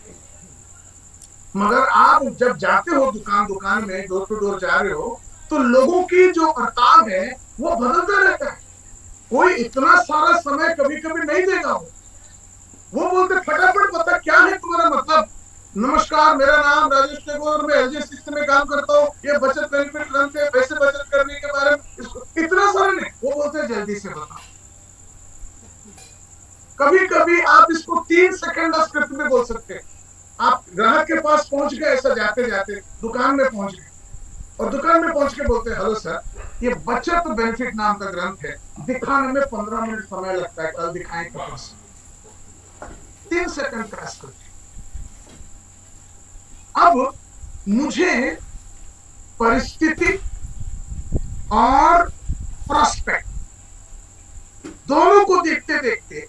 मगर आप जब जाते हो दुकान में, डोर टू डोर जा रहे हो, तो लोगों की जो बर्ताव है वो बदलता रहता है। कोई इतना सारा समय कभी कभी नहीं देगा, वो बोलते फटाफट बता क्या है तुम्हारा मतलब। नमस्कार मेरा नाम राजेश शेखर, मैं एलजीसी में काम करता हूँ, ये बचत बेनिफिट ग्रंथ है, पैसे बचत करने के बारे में, इसको इतना सारा नहीं, वो बोलते जल्दी से बताओ। कभी कभी आप इसको 3 सेकंड का स्क्रिप्ट में बोल सकते हैं। आप ग्राहक के पास पहुंच गए, ऐसा जाते जाते दुकान में पहुंच गए और दुकान में पहुंच के बोलते हैं, हेलो सर, ये बचत बेनिफिट नाम का ग्रंथ है, दिखाने में 15 मिनट समय लगता है, कल दिखाएंगे परसों। 3 सेकंड का स्क्रिप्ट। अब मुझे परिस्थिति और प्रोस्पेक्ट दोनों को देखते देखते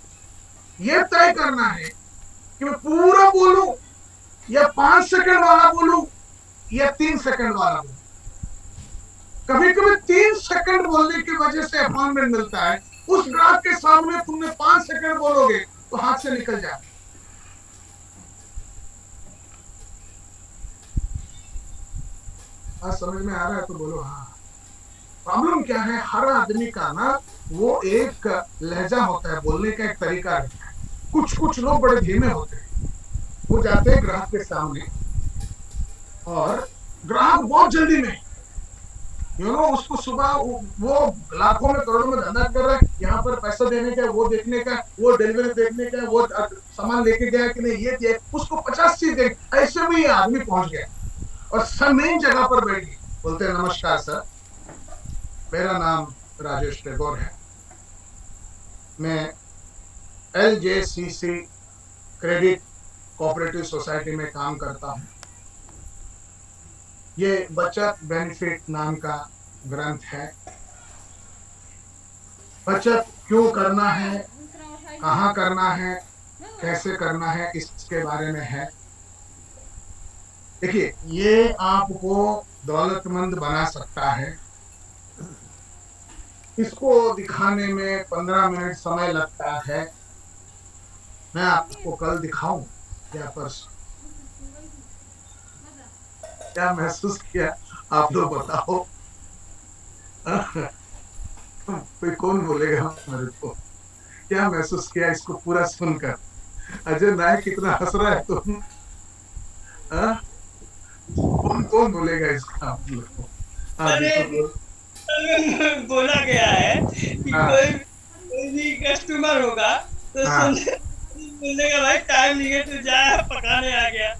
यह तय करना है कि मैं पूरा बोलूं या 5 सेकंड वाला बोलूं या 3 सेकंड वाला बोलूं? कभी कभी 3 सेकंड बोलने की वजह से अपॉइंटमेंट मिलता है। उस ग्राहक के सामने तुमने 5 सेकंड बोलोगे तो हाथ से निकल जाए। आज समझ में आ रहा है तो बोलो हाँ। प्रॉब्लम क्या है, हर आदमी का ना वो एक लहजा होता है, बोलने का एक तरीका रहता है। कुछ लोग बड़े धीमे होते हैं, वो जाते हैं ग्राहक के सामने और ग्राहक बहुत जल्दी में उसको सुबह वो लाखों में करोड़ों में धंधा कर रहा है, यहाँ पर पैसा देने का, वो देखने का, वो डिलीवरी देखने का, वो सामान लेके गया कि नहीं ये दिया, उसको 50 चीजें। ऐसे में ये आदमी पहुंच गया और मेन जगह पर बैठ गए। बोलते हैं नमस्कार सर, मेरा नाम राजेश टैगोर है, मैं LJCC क्रेडिट कोऑपरेटिव सोसाइटी में काम करता हूँ। ये बचत बेनिफिट नाम का ग्रंथ है। बचत क्यों करना है, कहाँ करना है, कैसे करना है, इसके बारे में है। देखिए, ये आपको दौलतमंद बना सकता है। इसको दिखाने में 15 मिनट समय लगता है। मैं आपको कल दिखाऊं या परसों? क्या महसूस किया आप लोग बताओ? कोई कौन बोलेगा मेरे को? क्या महसूस किया इसको पूरा सुनकर? अजय नायक कितना हंस रहा है तुम? कौन बोलेगा इसका आप लोग को? बोला गया है कि कोई भी कस्टमर होगा तो बोलने का भाई टाइम नहीं है तो जा, पकाने आ गया।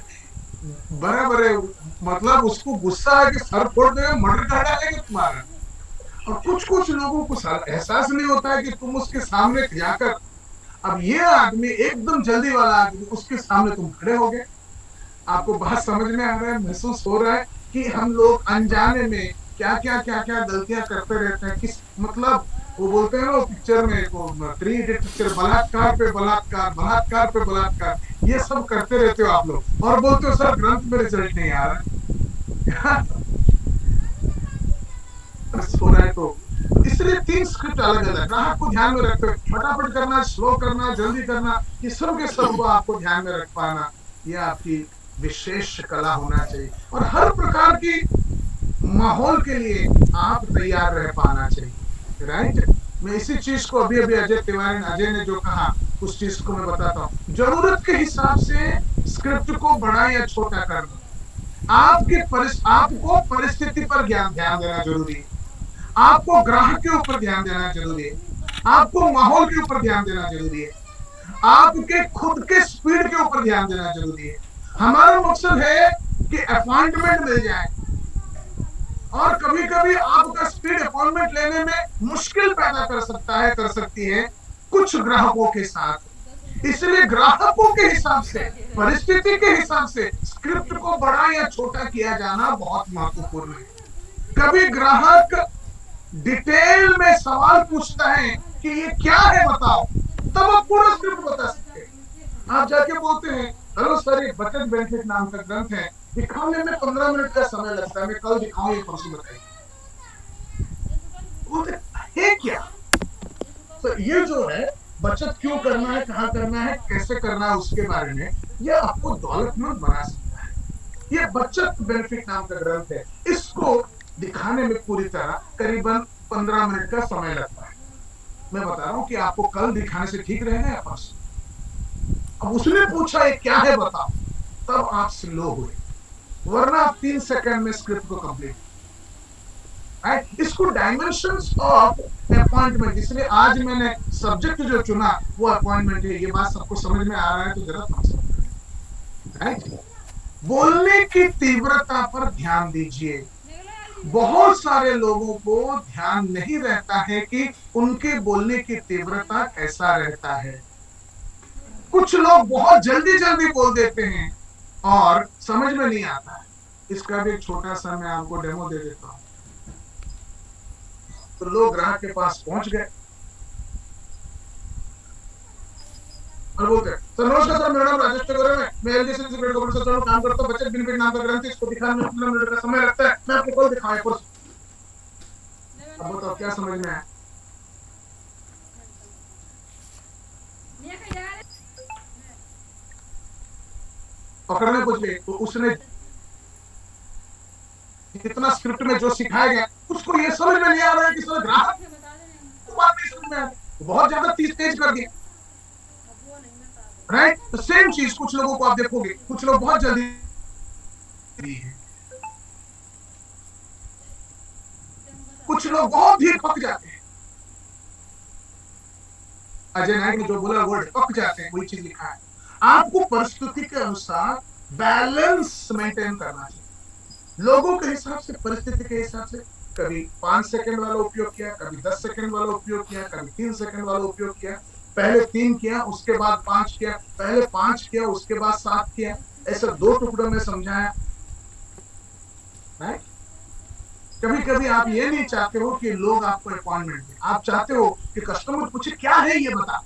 बराबर है, मतलब उसको गुस्सा है कि सर फोड़ देगा, मर्डर कर डालेगा तुम्हारा। और कुछ लोगों को एहसास नहीं होता है कि तुम उसके सामने जाकर, अब ये आदमी एकदम जल्दी वाला आदमी, उसके सामने तुम खड़े हो गए। आपको बात समझ में आ रहा है, महसूस हो रहा है कि हम लोग अनजाने में क्या गलतियां करते रहते हैं। किस मतलब वो बोलते हैं ना पिक्चर में, 3 इडियट पिक्चर, बलात्कार पे बलात्कार, बलात्कार पे बलात्कार, ये सब करते रहते हो आप लोग और बोलते हो सर ग्रंथ में रिजल्ट नहीं आ रहा हो रहा है। तो इसलिए 3 स्क्रिप्ट अलग अलग ग्राहक को ध्यान में रखते हो। फटाफट करना, स्लो करना, जल्दी करना, ये सब के सब को आपको ध्यान में रख पाना, यह आपकी विशेष कला होना चाहिए। और हर प्रकार की माहौल के लिए आप तैयार रह पाना चाहिए। राइट? मैं इसी चीज को अभी अजय ने जो कहा, उस चीज को मैं बताता हूँ। जरूरत के हिसाब से स्क्रिप्ट को बड़ा या छोटा करना, आपको परिस्थिति पर ध्यान देना जरूरी है, आपको ग्राहक के ऊपर ध्यान देना जरूरी है, आपको माहौल के ऊपर ध्यान देना जरूरी है, आपके खुद के स्पीड के ऊपर ध्यान देना जरूरी है। हमारा मकसद है कि अपॉइंटमेंट मिल जाए, और कभी कभी आपका स्पीड अपॉइंटमेंट लेने में मुश्किल पैदा कर सकती है कुछ ग्राहकों के साथ। इसलिए ग्राहकों के हिसाब से, परिस्थिति के हिसाब से स्क्रिप्ट को बड़ा या छोटा किया जाना बहुत महत्वपूर्ण है। कभी ग्राहक डिटेल में सवाल पूछता है कि ये क्या है बताओ, तब आप पूरा स्क्रिप्ट बता सकते हैं। आप जाके बोलते हैं हेलो सर, ये बचत बेनिफिट नाम का ग्रंथ है, दिखाने में 15 मिनट का समय लगता है, मैं कल दिखाऊं ये परसों बताइए। बोलते क्या? तो ये जो है बचत क्यों करना है, कहाँ करना है, कैसे करना है, उसके बारे में ये आपको दौलतमंद बना सकता है। ये बचत बेनिफिट नाम का ग्रंथ है, इसको दिखाने में पूरी तरह करीबन 15 मिनट का समय लगता है। मैं बता रहा हूं कि आपको कल दिखाने से ठीक रहेगा या परसों। अब उसने पूछा ये क्या है बताओ, तब आप स्लो हुए, वरना आप 3 सेकंड में स्क्रिप्ट को कंप्लीट। इसको डायमेंशंस ऑफ अपॉइंटमेंट, इसलिए आज मैंने सब्जेक्ट जो चुना वो अपॉइंटमेंट है। ये बात सबको समझ में आ रहा है तो जरा समझो। बोलने की तीव्रता पर ध्यान दीजिए। बहुत सारे लोगों को ध्यान नहीं रहता है कि उनके बोलने की तीव्रता कैसा रहता है। कुछ लोग बहुत जल्दी बोल देते हैं और समझ में नहीं आता है। इसका भी एक छोटा सा मैं आपको डेमो दे देता हूं। तो लोग ग्राहक के पास पहुंच गए और बोलते सर नमस्कार सर, मेरा नाम राजेश टैगोर है, मैं एलजीसी क्रेडिट कोऑपरेटिव सोसाइटी में काम करता हूँ, बचत बेनिफिट नाम का ग्रंथ है, इसको दिखाने में 15 मिनट का समय लगता है, मैं आपको कल दिखाऊं परसों। अब बताओ क्या समझ में आया? पकड़ने कुछ भी तो उसने कितना स्क्रिप्ट में जो सिखाया गया उसको ये समझ में नहीं आ रहा है कि सर ग्राहक बात नहीं समझ में आ रही, बहुत ज्यादा तेज कर दिया, राइट? तो सेम चीज कुछ लोगों को आप देखोगे, कुछ लोग बहुत जल्दी है, कुछ लोग बहुत धीरे पक जाते हैं। अजय नायक ने जो बोला वर्ड पक जाते हैं, वही चीज लिखा है। आपको परिस्थिति के अनुसार बैलेंस मेंटेन करना चाहिए, लोगों के हिसाब से, परिस्थिति के हिसाब से। कभी 5 सेकंड वाला उपयोग किया, कभी 10 सेकंड वाला उपयोग किया, कभी 3 सेकंड वाला उपयोग किया, पहले 3 किया उसके बाद 5 किया, पहले 5 किया उसके बाद 7 किया, ऐसा 2 टुकड़ों में समझाया। राइट? कभी कभी आप ये नहीं चाहते हो कि लोग आपको अपॉइंटमेंट दें, आप चाहते हो कि कस्टमर पूछे क्या है ये बता,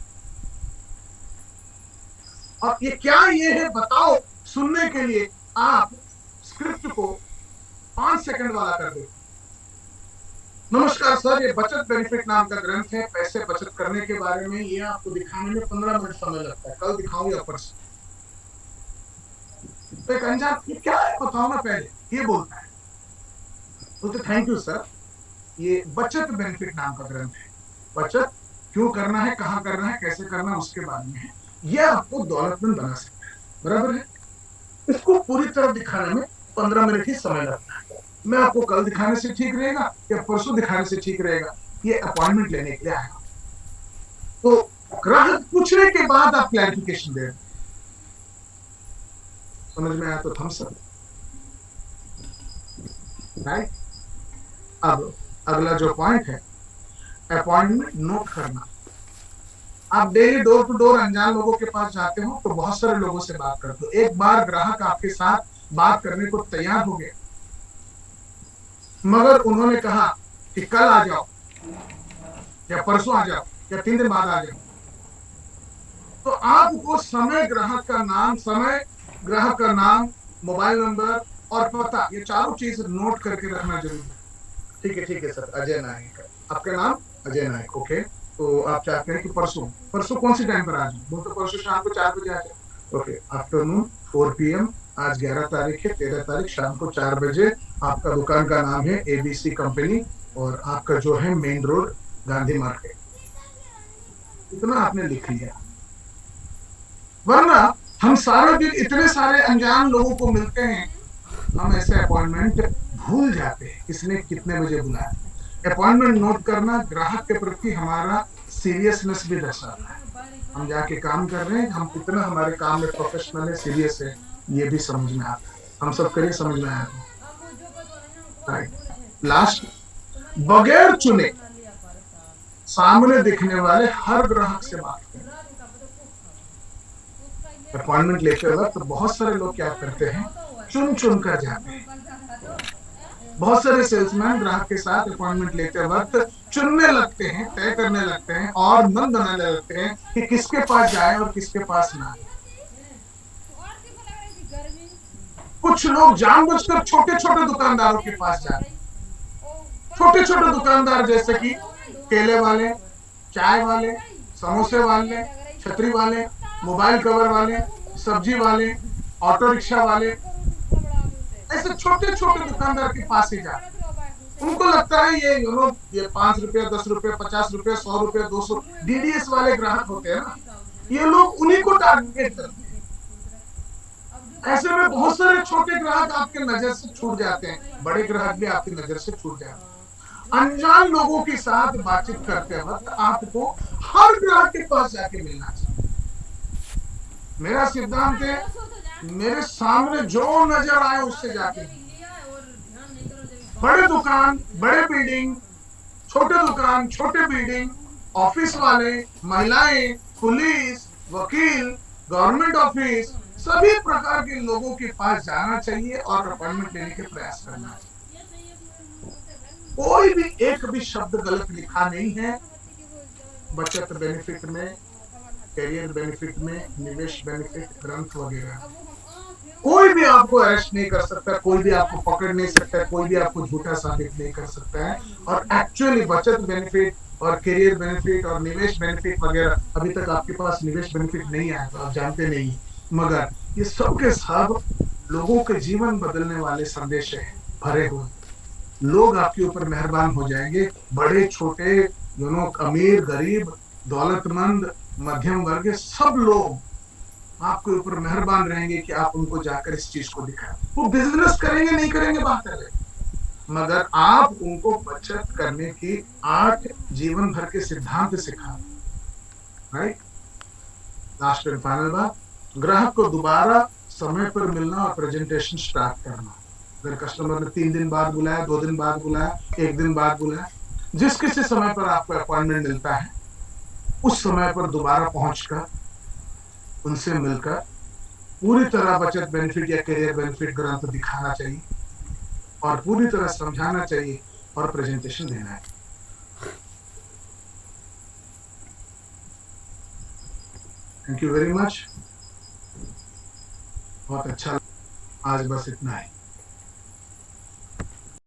और ये क्या ये है बताओ सुनने के लिए आप स्क्रिप्ट को 5 सेकंड वाला कर दो। नमस्कार सर, ये बचत बेनिफिट नाम का ग्रंथ है, पैसे बचत करने के बारे में, ये आपको दिखाने में 15 मिनट समय लगता है, कल दिखाऊं या परसों। तो एक अनजान ये क्या है बताओ ना, पहले ये बोलता है, बोलते थैंक यू सर, ये बचत बेनिफिट नाम का ग्रंथ है, बचत क्यों करना है, कहाँ करना है, कैसे करना है, उसके बारे में है, ये आपको दौलतमंद बना सकता है। बराबर है? इसको पूरी तरह दिखाने में 15 मिनट ही समय लगता है। मैं आपको कल दिखाने से ठीक रहेगा या परसों दिखाने से ठीक रहेगा, ये अपॉइंटमेंट लेने के लिए आएगा। तो ग्राहक पूछने के बाद आप क्लैरिफिकेशन दे, समझ में आया तो थम्स अप, राइट? अब अगला जो पॉइंट है, अपॉइंटमेंट नोट करना। आप डेली डोर टू डोर अनजान लोगों के पास जाते हो तो बहुत सारे लोगों से बात करते हो। एक बार ग्राहक आपके साथ बात करने को तैयार हो गया, मगर उन्होंने कहा कि कल आ जाओ या परसों आ जाओ या 3 दिन बाद आ जाओ, तो आपको समय, ग्राहक का नाम, समय, ग्राहक का नाम, मोबाइल नंबर और पता, ये चारों चीज नोट करके रखना जरूरी है। ठीक है सर, अजय नायक, आपका नाम अजय नायक, ओके। तो आप चाहते हैं कि परसों कौन सी टाइम पर आ जाओ? बोलते परसों शाम को 4 बजे आ जाओ, ओके। आफ्टरनून 4 PM, आज 11 तारीख है, 13 तारीख शाम को 4 बजे। आपका दुकान का नाम है ABC कंपनी और आपका जो है मेन रोड गांधी मार्केट। इतना आपने लिख लिया, वरना हम सारा दिन इतने सारे अनजान लोगों को मिलते हैं, हम ऐसे अपॉइंटमेंट भूल जाते हैं किसने कितने बजे बुलाया। अपॉइंटमेंट नोट करना ग्राहक के प्रति हमारा सीरियसनेस भी दर्शाता है। हम जाके काम कर रहे हैं, हम कितना हमारे काम में प्रोफेशनल है, सीरियस है, ये भी समझ में आता है। हम सब करिए, समझ में आया। राइट, लास्ट, बगैर चुने सामने दिखने वाले हर ग्राहक से बात करें। अपॉइंटमेंट लेते वक्त बहुत सारे लोग क्या करते हैं, चुन चुन कर जाते हैं। बहुत सारे सेल्समैन ग्राहक के साथ अपॉइंटमेंट लेते वक्त चुनने लगते हैं, तय करने लगते हैं और मन बनाने लगते हैं कि किसके पास जाए और किसके पास ना। कुछ लोग जानबूझकर छोटे छोटे दुकानदारों के पास जाते हैं। छोटे छोटे दुकानदार जैसे कि केले वाले, चाय वाले, समोसे वाले, छतरी वाले, मोबाइल कवर वाले, सब्जी वाले, ऑटो रिक्शा वाले, ऐसे छोटे छोटे दुकानदार के पास ही जाते। उनको लगता है ये 5 रुपए, 10 रुपए, 50 रुपए, 100 रुपए, 200 DDS वाले ग्राहक होते हैं ना, ये लोग उन्हीं को टारगेट करते हैं। ऐसे में बहुत सारे छोटे ग्राहक आपके नजर से छूट जाते हैं, बड़े ग्राहक भी आपकी नजर से छूट जाते हैं। अनजान लोगों के साथ बातचीत करते वक्त आपको हर ग्राहक के पास जाके मिलना चाहिए। मेरा सिद्धांत है, मेरे सामने जो नजर आए उससे जाके, बड़े दुकान, बड़े बिल्डिंग, छोटे दुकान, छोटे बिल्डिंग, ऑफिस वाले, महिलाएं, पुलिस, वकील, गवर्नमेंट ऑफिस, सभी प्रकार के लोगों के पास जाना चाहिए और अपॉइंटमेंट लेने के प्रयास करना चाहिए। कोई भी एक भी शब्द गलत लिखा नहीं है बचत बेनिफिट में। कैरियर बेनिफिट में, निवेश बेनिफिट, ग्रंथ वगैरह। कोई भी आपको अरेस्ट नहीं कर सकता, कोई भी आपको पकड़ नहीं सकता, कोई भी आपको झूठा साबित नहीं कर सकता है। और एक्चुअली बचत बेनिफिट और कैरियर बेनिफिट और निवेश बेनिफिट वगैरह, अभी तक आपके पास निवेश बेनिफिट नहीं आया तो आप जानते नहीं, मगर ये सब के सब लोगों के जीवन बदलने वाले संदेश है भरे हुए। लोग आपके ऊपर मेहरबान हो जाएंगे, बड़े छोटे, अमीर गरीब, दौलतमंद, मध्यम वर्ग, सब लोग आपके ऊपर मेहरबान रहेंगे कि आप उनको जाकर इस चीज को दिखाएं। वो बिजनेस करेंगे नहीं करेंगे बात है, मगर आप उनको बचत करने की 8 जीवन भर के सिद्धांत सिखा। राइट, लास्ट एंड फाइनल बात, ग्राहक को दोबारा समय पर मिलना और प्रेजेंटेशन स्टार्ट करना। अगर कस्टमर ने 3 दिन बाद बुलाया, 2 दिन बाद बुलाया, 1 दिन बाद बुलाया, जिस किसी समय पर आपको अपॉइंटमेंट मिलता है उस समय पर दोबारा पहुंचकर उनसे मिलकर पूरी तरह बचत बेनिफिट या करियर बेनिफिट ग्रंथ दिखाना चाहिए और पूरी तरह समझाना चाहिए और प्रेजेंटेशन देना है। थैंक यू वेरी मच, बहुत अच्छा, आज बस इतना है।